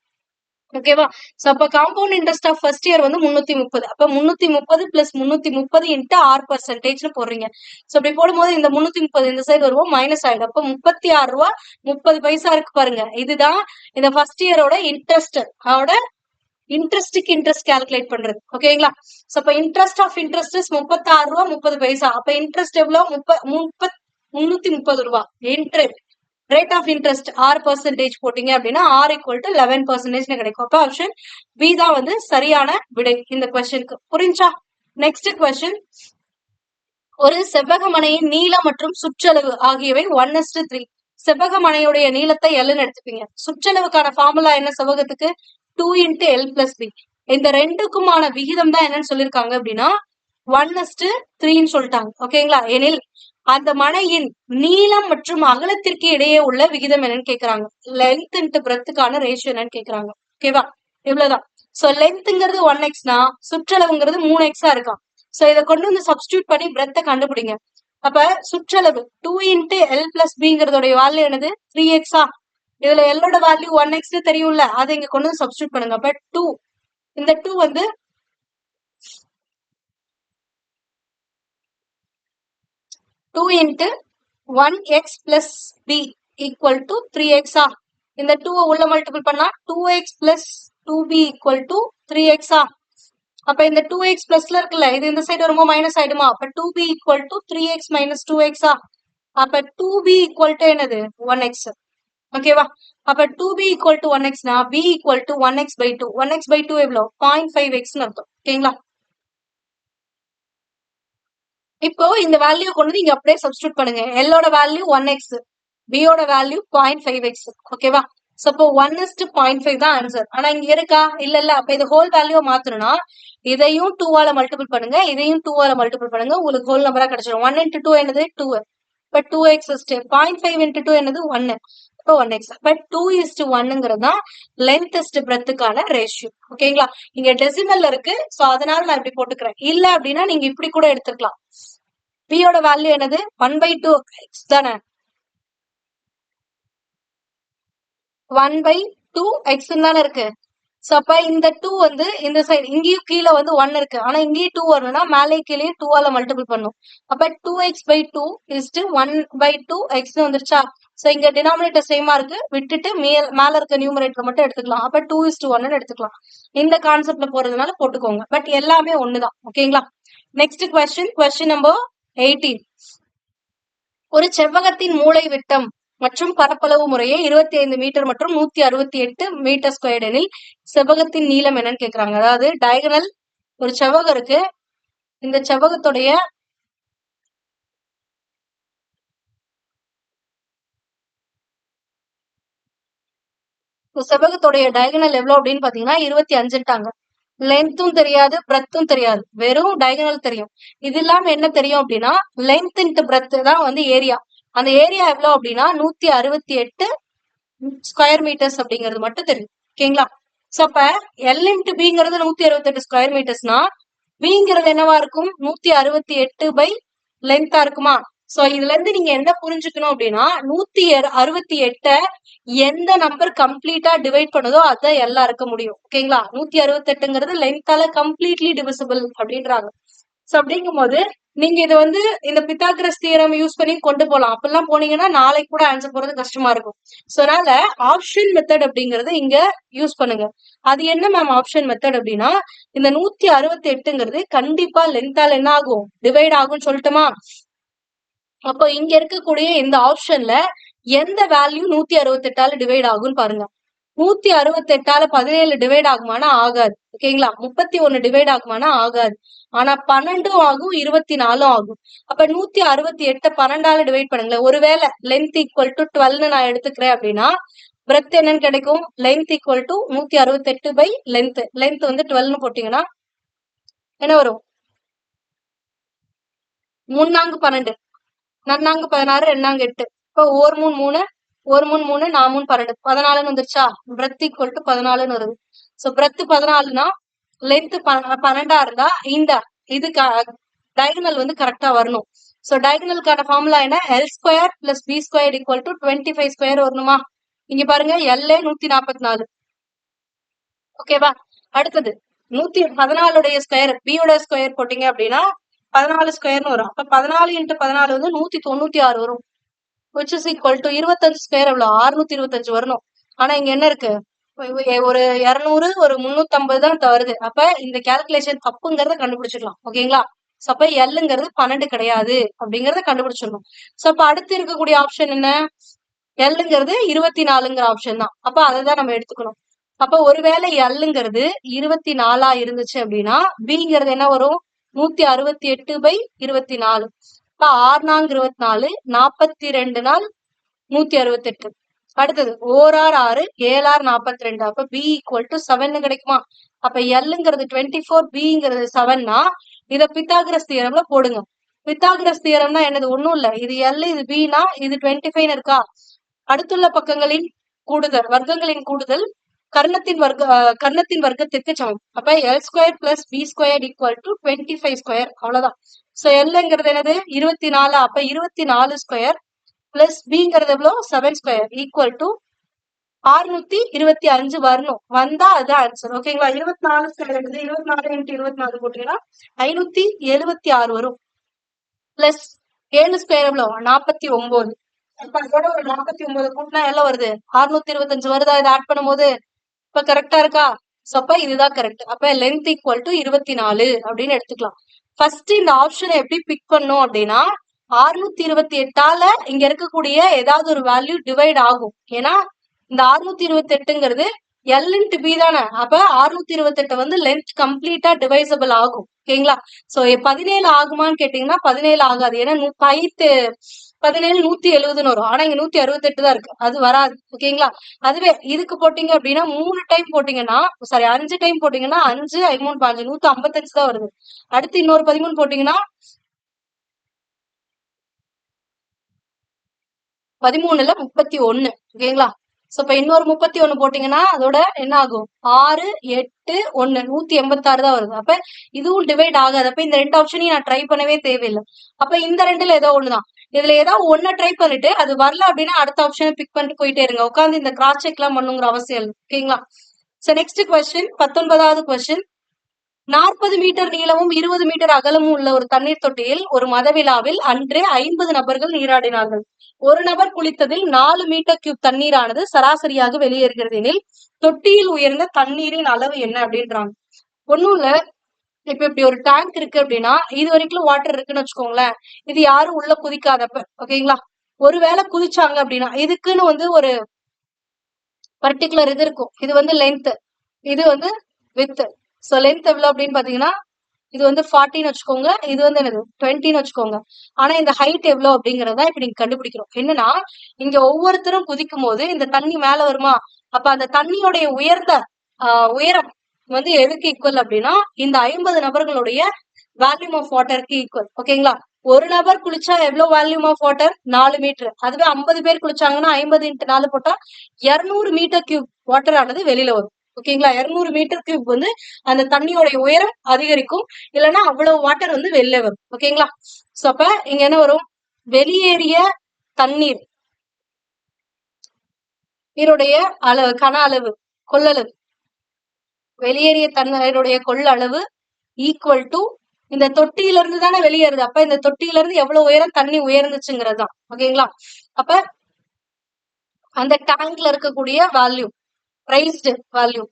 ஓகேவா? சோ அப்ப compound interest of first year வந்து 330. அப்ப 330 பிளஸ் 330 இன்ட்டு R%ன்னு போடுறீங்க. சோ அப்படி போடும்போது இந்த 330 இந்த சைடு வருவோம் மைனஸ் ஆயிடும். அப்ப 36 ரூபா 30 பைசா இருக்கு பாருங்க. இதுதான் இந்த ஃபர்ஸ்ட் இயரோட இன்ட்ரெஸ்ட். அதோட இன்ட்ரெஸ்டுக்கு இன்ட்ரெஸ்ட் கால்குலேட் பண்றது. ஓகேங்களா? சோ அப்ப இன்ட்ரெஸ்ட் ஆஃப் இன்ட்ரெஸ்ட் 36 ரூபா 30 பைசா. அப்ப இன்ட்ரெஸ்ட் எவ்வளவு? 330 ரூபாய். Interest rate of interest R% போட்டீங்க அப்படின்னா R ஈக்குவல் டு 11% கிடைக்கும். அப்ப ஆப்ஷன் பி தான் வந்து சரியான விடை இந்த கொஸ்டினுக்கு. புரிஞ்சா? நெக்ஸ்ட் கொஸ்டின், ஒரு செவ்வகமனையின் நீளம் மற்றும் சுற்றளவு ஆகியவை 1:3. செவ்வகமனையுடைய நீளத்தை Lன்னு எடுத்துப்பீங்க. சுற்றளவுக்கான ஃபார்முலா என்ன செவ்வகத்துக்கு? 2 × L + B. இந்த ரெண்டுக்குமான விகிதம் தான் என்னன்னு சொல்லியிருக்காங்க அப்படின்னா 1:3ன்னு சொல்லிட்டாங்க. ஓகேங்களா? எனில் அந்த மனையின் நீளம் மற்றும் அகலத்திற்கு இடையே உள்ள விகிதம் என்னன்னு கேக்குறாங்க. லென்த் இன்ட்டு பிரெத்துக்கான ரேஷியோ என்னன்னு கேக்குறாங்க. ஓகேவா? இவ்வளவுதான். சோ லென்த்ங்கிறது 1x சுற்றளவுங்கிறது 3x இருக்கான். சோ இதை கொண்டு வந்து சப்ஸ்டியூட் பண்ணி பிரெத்தை கண்டுபிடிங்க. அப்ப சுற்றளவு 2 × L + Bங்கிறதோட வேல்யூ என்னது? 3x. இதுல Lோட வேல்யூ 1x தெரியும்ல, அதை இங்க கொண்டு வந்து சப்ஸ்டியூட் பண்ணுங்க. அப்ப 2 இந்த 2 வந்து 2 × 1x + b equal to 3x. இந்த 2 உள்ள மல்டிபிள் பண்ணா 2x + 2b equal to 3x. அப்ப இந்த 2x பிளஸ்ல இருக்குல்ல, இது இந்த சைடு வரும்போது மைனஸ் ஆயிடுமா? அப்ப 2b equal to 3x - 2x. அப்ப 2b ஈக்குவல் டு என்னது? 1x. ஓகேவா? அப்ப 2b ஈக்குவல் டு 1xனா b equal to 1x/2. 1x/2 எவ்வளவு? 0.5x அர்த்தம். ஓகேங்களா? இப்போ இந்த வேல்யூ கொண்டு வந்து இங்க அப்படியே சப்ஸ்டியூட் பண்ணுங்க. Lோட வேல்யூ 1x, Bயோட வேல்யூ 0.5x. ஓகேவா? சோ இப்போ 1:0.5 தான் ஆன்சர். ஆனா இங்க இருக்கா? இல்ல. அப்ப இது ஹோல் வேல்யூ மாத்தணும்னா இதையும் 2ஆல மல்டிபிள் பண்ணுங்க, இதையும் 2ஆல மல்டிபிள் பண்ணுங்க. உங்களுக்கு ஹோல் நம்பரா கிடைச்சிடும். 1 × 2 என்னது? 2. இப்ப 2x 0.5 × 2 என்னது? 1. இப்போ 1x. அப்ப 2:1ங்கிறது தான் லென்த் இஸ்ட் பிரெத்துக்கான ரேஷியோ. ஓகேங்களா? இங்க டெசிமல்ல இருக்கு. சோ அதனால நான் இப்படி போட்டுக்கிறேன். இல்ல அப்படின்னா நீங்க இப்படி கூட எடுத்துக்கலாம். Bயோட வேல்யூ என்னது? 1/2x தானே? 1/2x தானே இருக்கு. சோ அப்ப இந்த 2 வந்து இந்த சைடு இங்கேயும் கீழே வந்து 1 இருக்கு. ஆனா இங்கேயும் 2 வரணும்னா மேலே கீழே 2ஆல மல்டிபிள் பண்ணும். அப்ப 2x/2 = 1/2x வந்துருச்சா? சோ இங்க டினாமினேட்டர் சேமா இருக்கு, விட்டுட்டு மேல இருக்க நியூமரேட்டர் மட்டும் எடுத்துக்கலாம். அப்ப 2:1ன்னு எடுத்துக்கலாம். இந்த கான்செப்ட்ல போறதுனால போட்டுக்கோங்க. பட் எல்லாமே ஒண்ணுதான். ஓகேங்களா? Next question number 18. ஒரு செவ்வகத்தின் மூலை விட்டம் மற்றும் பரப்பளவு முறையே 25 மீட்டர் மற்றும் 168 மீட்டர் ஸ்கொயர் எனில் செவ்வகத்தின் நீளம் என்னன்னு கேக்குறாங்க. அதாவது டயகனல் ஒரு செவ்வகம் இருக்கு. இந்த செவ்வகத்துடைய டயகனல் எவ்வளவு அப்படின்னு பாத்தீங்கன்னா 25ட்டாங்க. லென்த்தும் தெரியாது, பிரெத்தும் தெரியாது, வெறும் டயகனல் தெரியும். இது இல்லாம என்ன தெரியும் அப்படின்னா லென்த் இன்ட்டு பிரெத் தான் வந்து ஏரியா. அந்த ஏரியா எவ்வளவு அப்படின்னா 168 ஸ்கொயர் மீட்டர்ஸ் அப்படிங்கிறது மட்டும் தெரியும். ஓகேங்களா? சோ அப்ப எல் இன்ட்டு பிங்கிறது 168 ஸ்கொயர் மீட்டர்ஸ்னா பிங்கிறது என்னவா இருக்கும்? 168 பை லென்த்தா இருக்குமா? சோ இதுல இருந்து நீங்க என்ன புரிஞ்சுக்கணும் அப்படின்னா 168 எந்த நம்பர் கம்ப்ளீட்டா டிவைட் பண்ணுதோ அதான் எல்லாம் இருக்க முடியும். ஓகேங்களா? 168ங்கிறது லென்த்தால கம்ப்ளீட்லி டிவிசிபிள் அப்படின்றாங்க. சோ அப்படிங்கும் போது நீங்க இதை வந்து இந்த பித்தாகரஸ் தியரம் யூஸ் பண்ணி கொண்டு போகலாம். அப்படிலாம் போனீங்கன்னா நாளைக்கு கூட ஆன்சர் போறது கஷ்டமா இருக்கும். சோ அதனால ஆப்ஷன் மெத்தட் அப்படிங்கறது இங்க யூஸ் பண்ணுங்க. அது என்ன மேம் ஆப்ஷன் மெத்தட் அப்படின்னா இந்த 168ங்கிறது கண்டிப்பா லென்த்தால என்ன ஆகும்? டிவைட் ஆகும்னு சொல்லட்டுமா? அப்போ இங்க இருக்கக்கூடிய இந்த ஆப்ஷன்ல எந்த வேல்யூ 168ஆல டிவைட் ஆகும்னு பாருங்க. 168ஆல 17 டிவைட் ஆகுமானா ஆகாது. ஓகேங்களா? 31 டிவைட் ஆகுமானா ஆகாது. ஆனா 12 ஆகும், 24 ஆகும். அப்ப 168 12ஆல டிவைட் பண்ணுங்களேன். ஒருவேளை லென்த் ஈக்குவல் டு 12 நான் எடுத்துக்கிறேன் அப்படின்னா பிரெத் என்னன்னு கிடைக்கும்? Length equal to 168 by length. Length வந்து 12 போட்டீங்கன்னா என்ன வரும்? 3 12, 4 16, 2 8. இப்போ 1 3 3, 1 3 3, 4 3 12, 14ன்னு வந்துருச்சா? பிரெத் ஈக்குவல் டு 14ன்னு வருது. சோ பிரெத் 14னா லென்த் 12ஆ இருந்தா இந்த இது டயகனல் வந்து கரெக்டா வரணும். சோ டயகனலுக்கான ஃபார்முலா என்ன? L square plus B square equal to 25 square வரணுமா? இங்க பாருங்க எல்ஏ 144. ஓகேவா? அடுத்தது 114 ஸ்கொயர் பியோட ஸ்கொயர் போட்டீங்க அப்படின்னா 14 ஸ்கொயர்னு வரும். அப்ப 14 இன்ட்டு 14 வந்து 196 வரும். which is equal to 25 square எவ்வளவு? 625 வரணும். ஆனா இங்க என்ன இருக்கு? ஒரு 200, ஒரு 350 தான் வருது. அப்ப இந்த கால்குலேஷன் தப்புங்கிறத கண்டுபிடிச்சிடலாம். ஓகேங்களா? சோ அப்ப எல்லுங்கிறது 12 கிடையாது அப்படிங்கறத கண்டுபிடிச்சிடணும். சோ அப்ப அடுத்து இருக்கக்கூடிய ஆப்ஷன் என்ன? எல்லுங்கிறது 24ங்கிற ஆப்ஷன் தான். அப்ப அதை தான் நம்ம எடுத்துக்கணும். அப்ப ஒருவேளை எல்லுங்கிறது 24ஆ இருந்துச்சு அப்படின்னா பிங்கிறது என்ன வரும்? 168 பை 24. இப்ப 6 நான்கு 24, 42 நாள் 168. அடுத்தது 1 6 6, 7 6 42. அப்ப பி ஈக்குவல் டு 7 கிடைக்குமா? அப்ப எல்லுங்கிறது 24, பிங்கிறது 7னா இத பித்தாகரஸ் தியரம்ல போடுங்க. பித்தாகரஸ் தியரம்னா என்னது? ஒண்ணும் இல்ல. இது எல், இது பினா இது 25 இருக்கா? அடுத்துள்ள பக்கங்களின் கூடுதல், வர்க்கங்களின் கூடுதல் கர்ணத்தின் வர்க்கத்திற்கு சமம். அப்ப L square plus B square equal to 25 square. அவ்வளவுதான். சோ எல்ங்கிறது என்னது? 24. அப்ப 24 ஸ்கொயர் பிளஸ் பிங்கிறது எவ்வளவு? 7 ஸ்கொயர் ஈக்குவல் டு 625 வரணும். வந்தா அதுதான் ஆன்சர். ஓகேங்களா? 24 ஸ்கொயர் எடுத்து 24 இன்ட்டு 24 போட்டீங்கன்னா 576 வரும். பிளஸ் 7 ஸ்கொயர் எவ்வளவு? 49. இப்ப அதோட ஒரு 49 கூட்டினா எல்லாம் வருது? 625 வருதா? இதை ஆட் பண்ணும்போது இப்ப கரெக்டா இருக்கா? சோ அப்ப இதுதான் கரெக்ட். அப்ப லென்த் ஈக்குவல் டு 24 அப்படின்னு எடுத்துக்கலாம். ஃபர்ஸ்ட் இந்த ஆப்ஷனை எப்படி பிக் பண்ணும் அப்படின்னா 628ஆல இங்க இருக்கக்கூடிய ஏதாவது ஒரு வேல்யூ டிவைட் ஆகும். ஏன்னா இந்த 628ங்கிறது எல் இன்ட்டு பி தானே. அப்ப 628 வந்து லென்த் கம்ப்ளீட்டா டிவைசபிள் ஆகும். ஓகேங்களா? சோ 17 ஆகுமான்னு கேட்டீங்கன்னா 17 ஆகாது. ஏன்னா 17 170ன்னு வரும். ஆனா இங்க 168 தான் இருக்கு. அது வராது. ஓகேங்களா? அதுவே இதுக்கு போட்டீங்க அப்படின்னா 3 டைம் போட்டீங்கன்னா, சாரி 5 டைம் போட்டீங்கன்னா 5 3 5 155 தான் வருது. அடுத்து இன்னொரு 13 போட்டீங்கன்னா 13ல 31. ஓகேங்களா? சோ இப்ப இன்னொரு 31 போட்டீங்கன்னா அதோட என்ன ஆகும்? 6 8 1 186 தான் வருது. அப்ப இதுவும் டிவைட் ஆகாது. அப்ப இந்த 2 ஆப்ஷனையும் நான் ட்ரை பண்ணவே தேவையில்லை. அப்ப இந்த 2ல ஏதோ ஒண்ணுதான். இதுல ஏதாவது ஒன்ன ட்ரை பண்ணிட்டு அது வரல அப்படின்னா அடுத்த ஆப்ஷனை பிக் பண்ணிட்டு போயிட்டே இருங்க. உட்காந்து இந்த கிராஸ் செக் எல்லாம் பண்ணுங்கிற அவசியம் இல்லை. ஓகேங்களா? சோ நெக்ஸ்ட் கொஸ்டின் 19வது கொஸ்டின். 40 மீட்டர் நீளமும் 20 மீட்டர் அகலமும் உள்ள ஒரு தண்ணீர் தொட்டியில் ஒரு மத விழாவில் அன்றே 50 நபர்கள் நீராடினார்கள். ஒரு நபர் குளித்ததில் 4 மீட்டர் கியூப் தண்ணீரானது சராசரியாக வெளியேறுகிறது எனில் தொட்டியில் உயர்ந்த தண்ணீரின் அளவு என்ன அப்படின்றாங்க. ஒண்ணும் இல்ல, இப்ப இப்படி ஒரு டேங்க் இருக்கு அப்படின்னா இது வரைக்கும் வாட்டர் இருக்குன்னு வச்சுக்கோங்களேன். இது யாரும் உள்ள குதிக்காதப்ப ஓகேங்களா. ஒருவேளை குதிச்சாங்க அப்படின்னா இதுக்குன்னு வந்து ஒரு பர்டிகுலர் இது இருக்கும். இது வந்து லென்த், இது வந்து வித். ஸோ லென்த் எவ்வளவு அப்படின்னு பாத்தீங்கன்னா இது வந்து 40ன்னு வச்சுக்கோங்க, இது வந்து என்னது 20ன்னு வச்சுக்கோங்க. ஆனா இந்த ஹைட் எவ்வளவு அப்படிங்கறத இப்ப நீங்க கண்டுபிடிக்கிறோம். என்னன்னா இங்க ஒவ்வொருத்தரும் குதிக்கும் போது இந்த தண்ணி மேல வருமா, அப்ப அந்த தண்ணியோடைய உயரம் வந்து எதுக்கு ஈக்குவல் அப்படின்னா இந்த 50 நபர்களுடைய வால்யூம் ஆஃப் வாட்டருக்கு ஈக்குவல். ஓகேங்களா. ஒரு நபர் குளிச்சா எவ்வளவு வால்யூம் ஆஃப் வாட்டர் 4 மீட்டர். அதுவே 50 பேர் குளிச்சாங்கன்னா 50 × 4 போட்டா 200 மீட்டர் கியூப் வாட்டர் ஆனது வெளியில வரும். ஓகேங்களா. 200 மீட்டர் கியூப் வந்து அந்த தண்ணியோடைய உயரம் அதிகரிக்கும். இல்லைன்னா அவ்வளவு வாட்டர் வந்து வெளில வரும். ஓகேங்களா. சோ அப்ப இங்க என்ன வரும், வெளியேறிய தண்ணீர் இதனுடைய அளவு, கன அளவு, கொள்ளளவு, வெளியேறிய தண்ணீருடைய கொள்ளளவு ஈக்குவல் டு இந்த தொட்டியில இருந்து தானே வெளியேறுது. அப்ப இந்த தொட்டியில இருந்து எவ்வளவு உயரம் தண்ணி உயர்ந்துச்சுங்கிறது தான். ஓகேங்களா. அப்ப அந்த டேங்க்ல இருக்கக்கூடிய வேல்யூ, ரைஸ்டு வேல்யூ.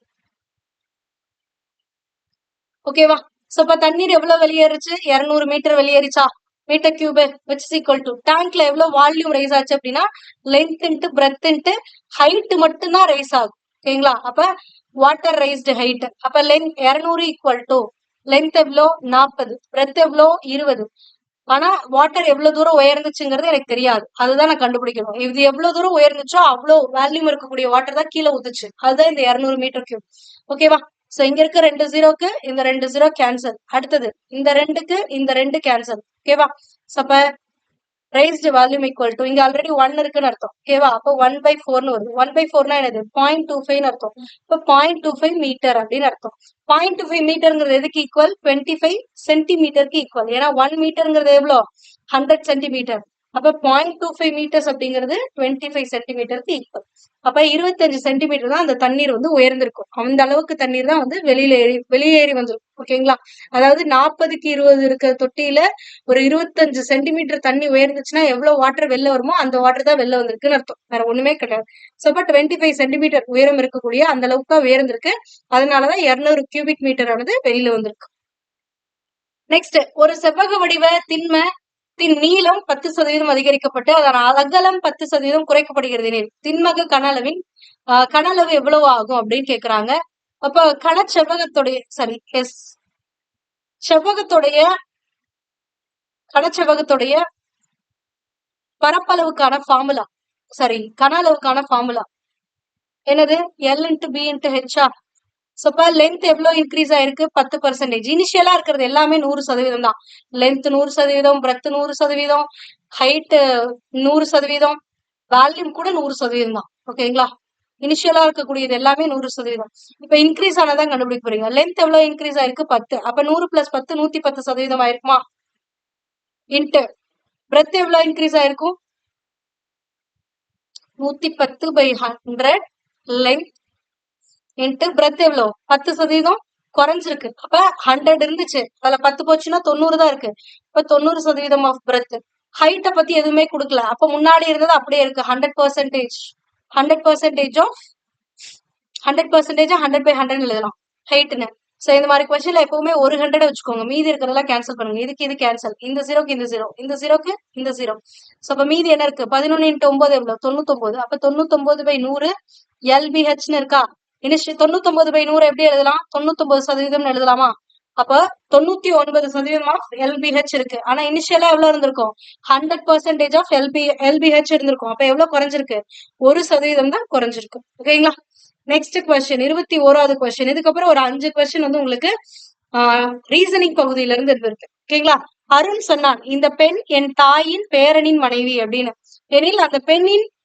ஓகேவா. சோ இப்ப தண்ணீர் எவ்வளவு வெளியேறுச்சு, 200 மீட்டர் வெளியேறிச்சா, metre cube which is equal to டேங்க்ல எவ்வளவு வால்யூம் ரைஸ் ஆச்சு அப்படின்னா length into breadth into height மட்டும்தான் ரைஸ் ஆகும். ஓகேங்களா. அப்ப வாட்டர் ரைஸ்டு ஹைட், அப்ப லென்த் 200 ஈக்குவல் டு லென்த் எவ்வளோ 40, பிரெத் எவ்வளோ 20. ஆனா வாட்டர் எவ்வளவு தூரம் உயர்ந்துச்சுங்கிறது எனக்கு தெரியாது. அதுதான் நான் கண்டுபிடிக்கணும். இது எவ்வளவு தூரம் உயர்ந்துச்சோ அவ்வளவு வேல்யூம் இருக்கக்கூடிய வாட்டர் தான் கீழே ஊத்துச்சு. அதுதான் இந்த 200 மீட்டர் கியூப். ஓகேவா. சோ இங்க இருக்க 2 ஜீரோக்கு இந்த 2 ஜீரோ கேன்சல். அடுத்தது இந்த 2க்கு இந்த 2 கேன்சல். ஓகேவா. சோ அப்ப raised volume equal to இங்க ஆல்ரெடி 1 இருக்குன்னு அர்த்தம். ஓகேவா. அப்போ 1/4ன்னு வருது. 1/4னா என்னது 0.25ன்னு அர்த்தம். இப்போ 0.25 மீட்டர் அப்படின்னு அர்த்தம். 0.25 மீட்டர்ங்கிறது எதுக்கு ஈக்குவல், 25 சென்டிமீட்டருக்கு ஈக்குவல். ஏன்னா 1 மீட்டர்ங்கிறது எவ்வளோ 100 சென்டிமீட்டர். அப்ப 0.25 மீட்டர்ஸ் அப்படிங்கிறது 25 சென்டிமீட்டருக்கு ஈக்குவல். அப்ப 25 சென்டிமீட்டர் தான் அந்த தண்ணீர் வந்து உயர்ந்திருக்கும். அந்த அளவுக்கு தண்ணீர் தான் வந்து வெளியேறி வந்திருக்கும். ஓகேங்களா. அதாவது 40க்கு 20 இருக்கிற தொட்டியில ஒரு 25 சென்டிமீட்டர் தண்ணி உயர்ந்துச்சுன்னா எவ்வளவு வாட்டர் வெளில வருமோ அந்த வாட்டர் தான் வெளில வந்திருக்குன்னு அர்த்தம். வேற ஒண்ணுமே கிடையாது. சோ அப்ப 25 சென்டிமீட்டர் உயரம் இருக்கக்கூடிய அந்த அளவுக்கு தான் உயர்ந்திருக்கு. அதனாலதான் 200 கியூபிக் மீட்டர் ஆனது வெளியில வந்திருக்கு. நெக்ஸ்ட், ஒரு செவ்வக வடிவ திண்மத்தின் நீளம் 10% அதிகரிக்கப்பட்டு அதன் அகலம் 10% குறைக்கப்படுகிறது எனில் திண்மக கன அளவு எவ்வளவு ஆகும் அப்படின்னு கேக்குறாங்க. அப்ப கனச்செவ்வகத்துடைய கனச்செவ்வகத்துடைய பரப்பளவுக்கான ஃபார்முலா, கன அளவுக்கான ஃபார்முலா என்னது, L × B × H. சோ இப்ப லென்த் எவ்வளவு இன்க்ரீஸ் ஆயிருக்கு 10%. இனிஷியலா இருக்கிறது எல்லாமே 100% தான். லென்த் 100%, பிரெத் 100%, ஹைட் 100%, வால்யூம் கூட 100% தான். ஓகேங்களா. இனிஷியலா இருக்கக்கூடியது எல்லாமே 100%. இப்ப இன்க்ரீஸ் ஆனதான் கண்டுபிடிக்க போறீங்க. லென்த் எவ்வளவு இன்க்ரீஸ் ஆயிருக்கு 10. அப்ப 100 + 10 110% ஆயிருக்குமா. இன்ட்டு பிரெத் எவ்வளவு இன்க்ரீஸ் ஆயிருக்கும் 110/100 லென்த் இன்ட்டு பிரெத் எவ்வளவு 10% குறைஞ்சிருக்கு. அப்ப 100 இருந்துச்சு, அதுல 10 போச்சுன்னா 90 தான் இருக்கு. இப்ப 90% ஆஃப் பிரெத். ஹைட்ட பத்தி எதுவுமே கொடுக்கல. அப்ப முன்னாடி இருந்தது அப்படியே இருக்கு. 100% 100% ஆஃப் 100% 100/100 எழுதலாம் ஹைட்னு. சோ இந்த மாதிரி கொஸ்டின்ல எப்பவுமே ஒரு 100 வச்சுக்கோங்க. மீதி இருக்கிறதெல்லாம் கேன்சல் பண்ணுங்க. இதுக்கு இது கேன்சல், இந்த ஜீரோக்கு இந்த ஜீரோ, இந்த ஜீரோக்கு இந்த ஜீரோ. சோ அப்ப மீதி என்ன இருக்கு 11 × 9 எவ்வளவு 99. அப்ப 99/100 LBHன்னு இருக்கா. 99/100 எப்படி எழுதலாம் 99% எழுதலாமா. அப்ப 99% ஆஃப் LBH இருக்கு. ஆனா இனிஷியலா எவ்வளவு இருந்திருக்கும் 100% ஆஃப் LBH இருந்திருக்கும். அப்ப எவ்வளவு குறைஞ்சிருக்கு 1% தான் குறைஞ்சிருக்கு. ஓகேங்களா. நெக்ஸ்ட் கொஸ்டின் 21வது கொஸ்டின். இதுக்கப்புறம் ஒரு 5 கொஸ்டின் வந்து உங்களுக்கு ரீசனிங் பகுதியில இருந்து இருக்கு. ஓகேங்களா. அருண் சொன்னான், இந்த பெண் என் தாயின் பேரனின் மனைவி அப்படின்னு. எனில் அந்த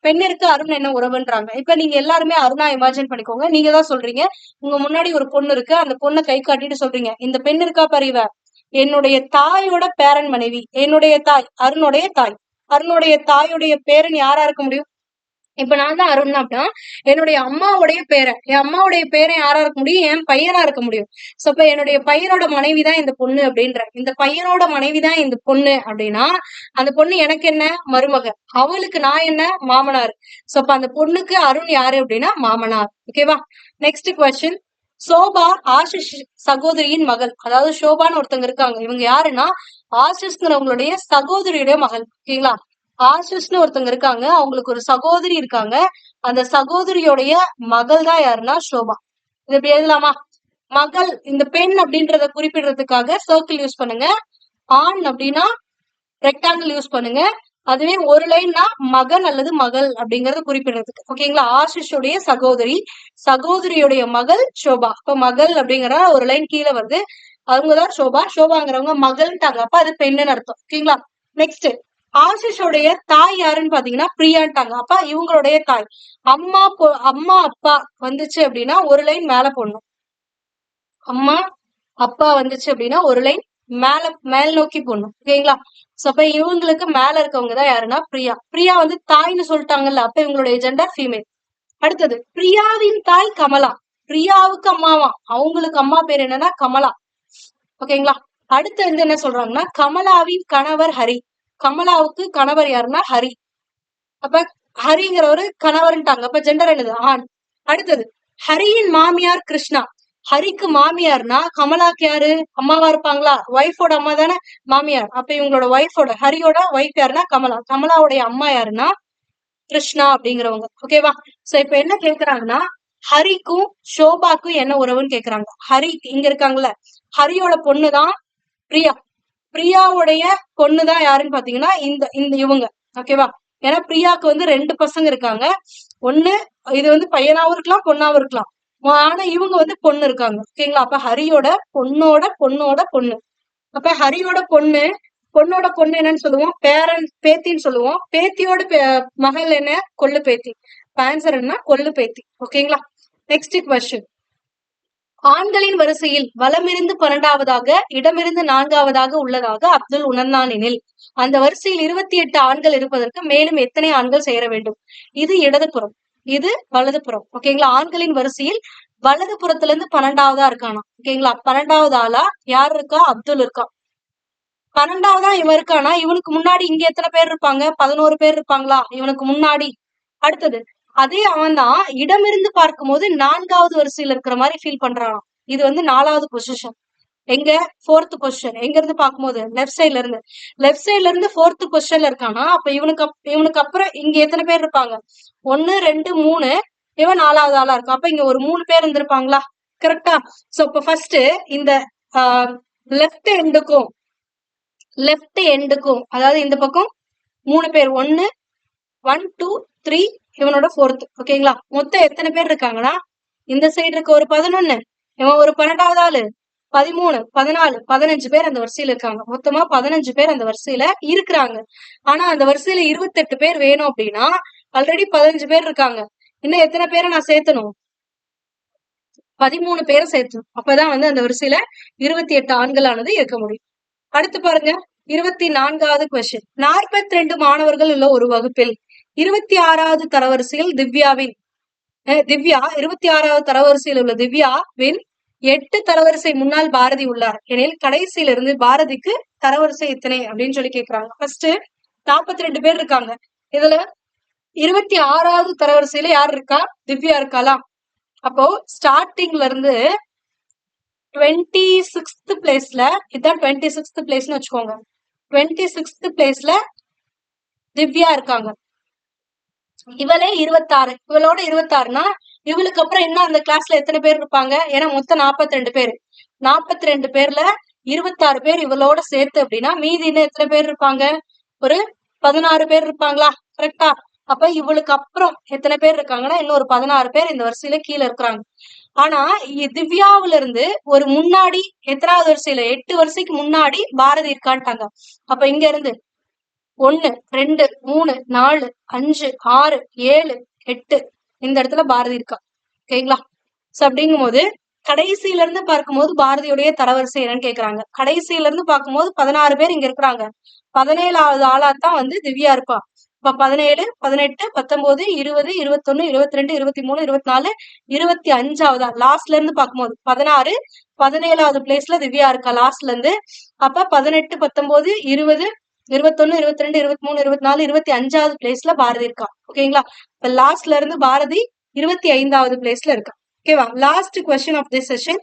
பெண்ணிற்கு அருண் என்ன உறவுன்றாங்க. இப்ப நீங்க எல்லாருமே அருணா இமேஜின் பண்ணிக்கோங்க. நீங்க தான் சொல்றீங்க உங்க முன்னாடி ஒரு பொண்ணு இருக்கு, அந்த பொண்ணை கை காட்டிட்டு சொல்றீங்க இந்த பெண் இருக்கா பரிவ என்னுடைய தாயோட பேரன் மனைவி. என்னுடைய தாய் அருணுடைய தாய். அருணுடைய தாயுடைய பேரன் யாரா இருக்க முடியும். இப்ப நான் தான் அருண் அப்படின்னா என்னுடைய அம்மாவுடைய பேரன், என் அம்மாவுடைய பேரன் யாரா இருக்க முடியும், என் பையனா இருக்க முடியும். சோ இப்ப என்னுடைய பையனோட மனைவிதான் இந்த பொண்ணு அப்படின்ற, இந்த பையனோட மனைவிதான் இந்த பொண்ணு அப்படின்னா அந்த பொண்ணு எனக்கு என்ன மருமக, அவளுக்கு நான் என்ன மாமனார். சோ அப்ப அந்த பொண்ணுக்கு அருண் யாரு அப்படின்னா மாமனார். ஓகேவா. நெக்ஸ்ட் கொஸ்டின் சோபா ஆஷிஷ் சகோதரியின் மகள். அதாவது சோபான்னு ஒருத்தங்க இருக்காங்க. இவங்க யாருன்னா ஆஷிஷ்ங்கிறவங்களுடைய சகோதரியுடைய மகள். ஓகேங்களா? ஆஷிஷ்னு ஒருத்தங்க இருக்காங்க. அவங்களுக்கு ஒரு சகோதரி இருக்காங்க. அந்த சகோதரியோடைய மகள் தான் யாருன்னா சோபா. இது எப்படி எழுதலாமா? மகள், இந்த பெண் அப்படின்றத குறிப்பிடுறதுக்காக சர்க்கிள் யூஸ் பண்ணுங்க. ஆண் அப்படின்னா ரெக்டாங்கிள் யூஸ் பண்ணுங்க. அதுவே ஒரு லைன்னா மகன் அல்லது மகள் அப்படிங்கறத குறிப்பிடுறதுக்கு. ஓகேங்களா? ஆஷிஷுடைய சகோதரி, சகோதரியுடைய மகள் சோபா. இப்ப மகள் அப்படிங்கிற ஒரு லைன் கீழே வருது. அவங்கதான் சோபா. சோபாங்கிறவங்க மகள்ட்டாங்க. அப்ப அது பெண்ணுன்னு அர்த்தம். ஓகேங்களா? நெக்ஸ்ட், ஆஷிஷோடைய தாய் யாருன்னு பாத்தீங்கன்னா பிரியான்ட்டாங்க. அப்ப இவங்களுடைய தாய். அம்மா அம்மா அப்பா வந்துச்சு அப்படின்னா ஒரு லைன் மேல போடணும். அம்மா அப்பா வந்துச்சு அப்படின்னா ஒரு லைன் மேல் நோக்கி போடணும். ஓகேங்களா? சோ அப்ப இவங்களுக்கு மேல இருக்கவங்க தான் யாருன்னா பிரியா. பிரியா வந்து தாய்னு சொல்லிட்டாங்கல்ல, அப்ப இவங்களுடைய ஜெண்டர் ஃபீமேல். அடுத்தது, பிரியாவின் தாய் கமலா. பிரியாவுக்கு அம்மாவா, அவங்களுக்கு அம்மா பேர் என்னன்னா கமலா. ஓகேங்களா? அடுத்து வந்து என்ன சொல்றாங்கன்னா கமலாவின் கணவர் ஹரி. கமலாவுக்கு கணவர் யாருன்னா ஹரி. அப்ப ஹரிங்கிறவரு கணவர்ன்ட்டாங்க. அப்ப ஜெண்டர் என்னது? ஆண். அடுத்தது, ஹரியின் மாமியார் கிருஷ்ணா. ஹரிக்கு மாமியார்னா கமலாக்கு யாரு? அம்மாவா இருப்பாங்களா? ஒய்ஃபோட அம்மா தானே மாமியார். அப்ப இவங்களோட ஒய்ஃபோட, ஹரியோட ஒய்ஃப் யாருன்னா கமலா. கமலாவுடைய அம்மா யாருன்னா கிருஷ்ணா அப்படிங்கிறவங்க. ஓகேவா? சோ இப்ப என்ன கேக்குறாங்கன்னா ஹரிக்கும் ஷோபாக்கும் என்ன உறவுன்னு கேக்குறாங்க. ஹரி இங்க இருக்காங்கல்ல, ஹரியோட பொண்ணுதான் பிரியா. பிரியாவுடைய பொண்ணுதான் யாருன்னு பாத்தீங்கன்னா இந்த இந்த இவங்க. ஓகேவா? ஏன்னா பிரியாக்கு வந்து 2 பசங்க இருக்காங்க. ஒண்ணு, இது வந்து பையனாவும் இருக்கலாம், பொண்ணாவும் இருக்கலாம். ஆனா இவங்க வந்து பொண்ணு இருக்காங்க. ஓகேங்களா? அப்ப ஹரியோட பொண்ணோட பொண்ணோட பொண்ணு. அப்ப ஹரியோட பொண்ணு, பொண்ணோட பொண்ணு என்னன்னு சொல்லுவோம்? பேத்தின்னு சொல்லுவோம். பேத்தியோட மகள் என்ன? கொள்ளு பேத்தி. ஆன்சர் என்ன? கொள்ளு பேத்தி. ஓகேங்களா? Next question. ஆண்களின் வரிசையில் வலமிருந்து 12வதாக இடமிருந்து 4வதாக உள்ளதாக அப்துல் உணர்ந்தான் எனில் அந்த வரிசையில் 28 ஆண்கள் இருப்பதற்கு மேலும் எத்தனை ஆண்கள் சேர வேண்டும்? இது இடதுபுறம், இது வலதுபுறம். ஓகேங்களா? ஆண்களின் வரிசையில் வலது புறத்துல இருந்து 12வதா இருக்கானா. ஓகேங்களா? 12வது ஆளா யார் இருக்கா? அப்துல் இருக்கா. 12வதா இவன் இருக்கானா, இவனுக்கு முன்னாடி இங்க எத்தனை பேர் இருப்பாங்க? 11 பேர் இருப்பாங்களா இவனுக்கு முன்னாடி. அடுத்தது, அதே அவன் தான் இடமிருந்து பார்க்கும்போது 4வது வரிசையில இருக்கிற மாதிரி ஃபீல் பண்றானாம். இது வந்து 4வது பொசிஷன். எங்க? 4th position. எங்க இருந்து பார்க்கும்போது லெஃப்ட் சைட்ல இருந்து. லெஃப்ட் சைட்ல இருந்து 4th பொசிஷன்ல இருக்கானா. அப்ப இவனுக்கு அப்புறம் இங்க எத்தனை பேர் இருப்பாங்க? 1 2 3. இவன் 4வது ஆளா இருக்கும். அப்ப இங்க ஒரு 3 பேர் இருந்திருப்பாங்களா? கரெக்டா? சோ இப்ப ஃபர்ஸ்ட் இந்த லெஃப்ட் எண்டுக்கும் அதாவது இந்த பக்கம் 3 பேர். 1 2 3, இவனோட 4th. ஓகேங்களா? மொத்தம் எத்தனை பேர் இருக்காங்கன்னா இந்த சைடு இருக்க ஒரு 11, இவன் ஒரு 12வது ஆளு 13 14 15 பேர் அந்த வரிசையில இருக்காங்க. மொத்தமா 15 பேர் அந்த வரிசையில இருக்கிறாங்க. ஆனா அந்த வரிசையில 28 பேர் வேணும் அப்படின்னா ஆல்ரெடி 15 பேர் இருக்காங்க. இன்னும் எத்தனை பேரை நான் சேர்த்தணும்? 13 பேரை சேர்த்தணும். அப்பதான் வந்து அந்த வரிசையில 28 ஆண்களானது இருக்க முடியும். அடுத்து பாருங்க, 24வது கொஸ்டின். 42 மாணவர்கள் உள்ள ஒரு வகுப்பில் 26வது தரவரிசையில் திவ்யா 26வது தரவரிசையில் உள்ள திவ்யாவின் 8 தரவரிசை முன்னால் பாரதி உள்ளார் எனில் கடைசியில இருந்து பாரதிக்கு தரவரிசை எத்தனை அப்படின்னு சொல்லி கேக்குறாங்க. ஃபர்ஸ்ட் 42 பேர் இருக்காங்க. இதுல 26வது தரவரிசையில யார் இருக்கா? திவ்யா இருக்காலாம். அப்போ ஸ்டார்டிங்ல இருந்து 26th பிளேஸ்ல, இதான் 26th பிளேஸ்னு வச்சுக்கோங்க. 26th பிளேஸ்ல திவ்யா இருக்காங்க. இவளே 26. இவளோட 26னா இவளுக்கு அப்புறம் இன்னும் அந்த கிளாஸ்ல எத்தனை பேர் இருப்பாங்க? ஏன்னா மொத்தம் 42 பேர். 42 பேர்ல 26 பேர் இவளோட சேர்த்து அப்படின்னா மீதி இன்னும் எத்தனை பேர் இருப்பாங்க? ஒரு 16 பேர் இருப்பாங்களா? கரெக்டா? அப்ப இவளுக்கு அப்புறம் எத்தனை பேர் இருக்காங்கன்னா இன்னும் ஒரு 16 பேர் இந்த வரிசையில கீழே இருக்கிறாங்க. ஆனா திவ்யாவில இருந்து ஒரு முன்னாடி எத்தனாவது வரிசையில 8 வரிசைக்கு முன்னாடி பாரதி இருக்கான்ட்டாங்க. அப்ப இங்க இருந்து 1 2 3 4 5 6 7 8 இந்த இடத்துல பாரதி இருக்கா. ஓகேங்களா? சோ அப்படிங்கும் போது கடைசியில இருந்து பார்க்கும்போது பாரதியுடைய தரவரிசை என்னன்னு கேக்குறாங்க. கடைசியில இருந்து பார்க்கும்போது 16 பேர் இங்க இருக்கிறாங்க. 17வது ஆளாத்தான் வந்து திவ்யா இருப்பா. இப்ப 17 18 19 20 21 22 23 24 25ஆவதா லாஸ்ட்ல இருந்து பார்க்கும்போது 16 17வது பிளேஸ்ல திவ்யா இருக்கா லாஸ்ட்ல இருந்து. அப்ப 18 19 20 21 22 23 24 25வது பிளேஸ்ல பாரதி இருக்கா. ஓகேங்களா? இப்ப லாஸ்ட்ல இருந்து பாரதி 25வது பிளேஸ்ல இருக்கா. ஓகேவா? Last question of this session.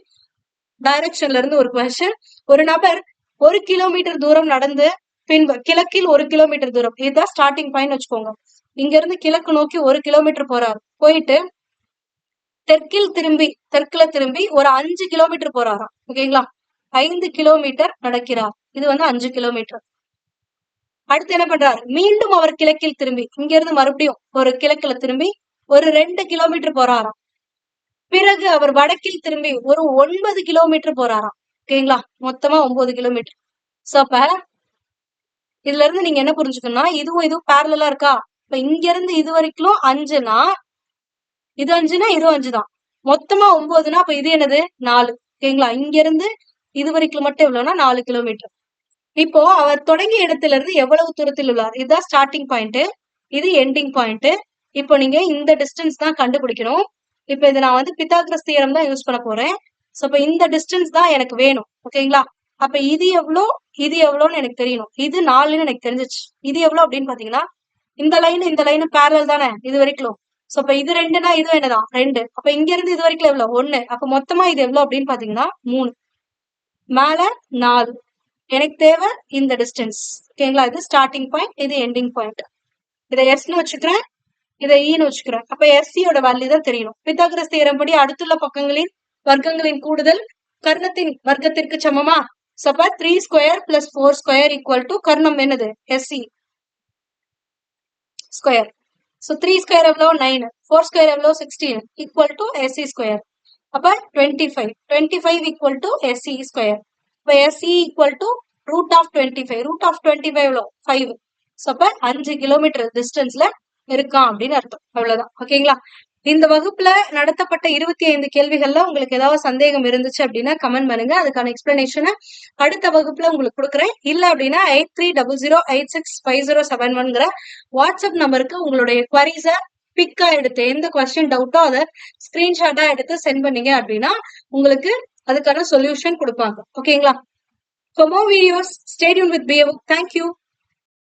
டைரக்ஷன்ல இருந்து ஒரு கொஸ்டின். ஒரு நபர் 1 கிலோமீட்டர் தூரம் நடந்து பின்பு கிழக்கில் 1 கிலோமீட்டர் தூரம், இதுதான் ஸ்டார்டிங் பாயிண்ட் வச்சுக்கோங்க. இங்க இருந்து கிழக்கு நோக்கி 1 கிலோமீட்டர் போறாரு. போயிட்டு தெற்குல திரும்பி ஒரு 5 கிலோமீட்டர் போறாராம். ஓகேங்களா? 5 கிலோமீட்டர் நடக்கிறார். இது வந்து 5 கிலோமீட்டர். அடுத்து என்ன பண்றாரு? மீண்டும் அவர் கிழக்கில் திரும்பி இங்க இருந்து மறுபடியும் ஒரு கிழக்குல திரும்பி ஒரு 2 கிலோமீட்டர் போறாராம். பிறகு அவர் வடக்கில் திரும்பி ஒரு 9 கிலோமீட்டர் போறாராம். ஓகேங்களா? மொத்தமா 9 கிலோமீட்டர். சோ அப்ப இதுல இருந்து நீங்க என்ன புரிஞ்சுக்கணும்னா, இதுவும் பேரலா இருக்கா? இப்ப இங்க இருந்து இது வரைக்கும் 5னா இது 5னா இது 5 தான். மொத்தமா 9னா அப்ப இது என்னது? 4. ஓகேங்களா? இங்க இருந்து இது வரைக்கும் மட்டும் எவ்வளவுனா 4 கிலோமீட்டர். இப்போ அவர் தொடங்கிய இடத்துல இருந்து எவ்வளவு தூரத்தில் உள்ளார்? இதுதான் ஸ்டார்டிங் பாயிண்ட், இது எண்டிங் பாயிண்ட். இப்போ நீங்க இந்த டிஸ்டன்ஸ் தான் கண்டுபிடிக்கணும். இப்போ இது நான் வந்து பித்தாகரஸ் தியரம் தான் யூஸ் பண்ண போறேன். சோ இப்போ இந்த டிஸ்டன்ஸ் தான் எனக்கு வேணும். ஓகேங்களா? அப்ப இது எவ்வளோன்னு எனக்கு தெரியணும். இது 4ன்னு எனக்கு தெரிஞ்சிச்சு. இது எவ்வளவு அப்படின்னு பாத்தீங்கன்னா, இந்த லைன் பேரல் தானே இது வரைக்கும். சோ அப்ப இது 2னா இது என்னதான் 2. அப்ப இங்க இருந்து இது வரைக்கும் எவ்வளவு 1. அப்ப மொத்தமா இது எவ்வளவு அப்படின்னு பாத்தீங்கன்னா 3. மேல 4. எனக்கு தேவை இந்த டிஸ்டன்ஸ். ஓகேங்களா? இது ஸ்டார்டிங் பாயிண்ட், இது எண்டிங் பாயிண்ட். இதை எஸ்ன்னு வச்சுக்கிறேன், இதை ஈன்னு வச்சுக்கிறேன். அப்ப எஸ்சியோட வேல்யூ தான் தெரியணும். பித்தாகரஸ் தியரம் படி அடுத்துள்ள பக்கங்களின் வர்க்கங்களின் கூடுதல் கர்ணத்தின் வர்க்கத்திற்கு சமமா? சோ அப்ப 3 square plus 4 square equal to கர்ணம் என்னது? SC square. சோ 3 ஸ்கொயர் எவ்வளோ? 9. 4 ஸ்கொயர் எவ்வளோ? 16 ஈக்குவல் டு எஸ்சி ஸ்கொயர். அப்ப 25. 25 ஈக்குவல் டு எஸ்சி ஸ்கொயர். இப்ப SC equal to root of 25. Root of 25 எவ்வளோ? 5. சோ அப்ப 5 கிலோமீட்டர் டிஸ்டன்ஸ்ல இருக்கான் அப்படின்னு அர்த்தம். அவ்வளவுதான். ஓகேங்களா? இந்த வகுப்புல நடத்தப்பட்ட 25 கேள்விகள்ல உங்களுக்கு ஏதாவது சந்தேகம் இருந்துச்சு அப்படின்னா கமெண்ட் பண்ணுங்க. அதுக்கான எக்ஸ்பிளனேஷனை அடுத்த வகுப்புல உங்களுக்கு கொடுக்குறேன். இல்ல அப்படின்னா 8300865071 வாட்ஸ்அப் நம்பருக்கு உங்களுடைய குவரிஸ பிக்கா எடுத்து எந்த கொஸ்டின் டவுட்டோ அதை ஸ்கிரீன்ஷாட்டா எடுத்து சென்ட் பண்ணீங்க அப்படின்னா உங்களுக்கு அதுக்கான சொல்யூஷன் கொடுப்பாங்க. ஓகேங்களா? For more videos, stay tuned with BAbook. Thank you.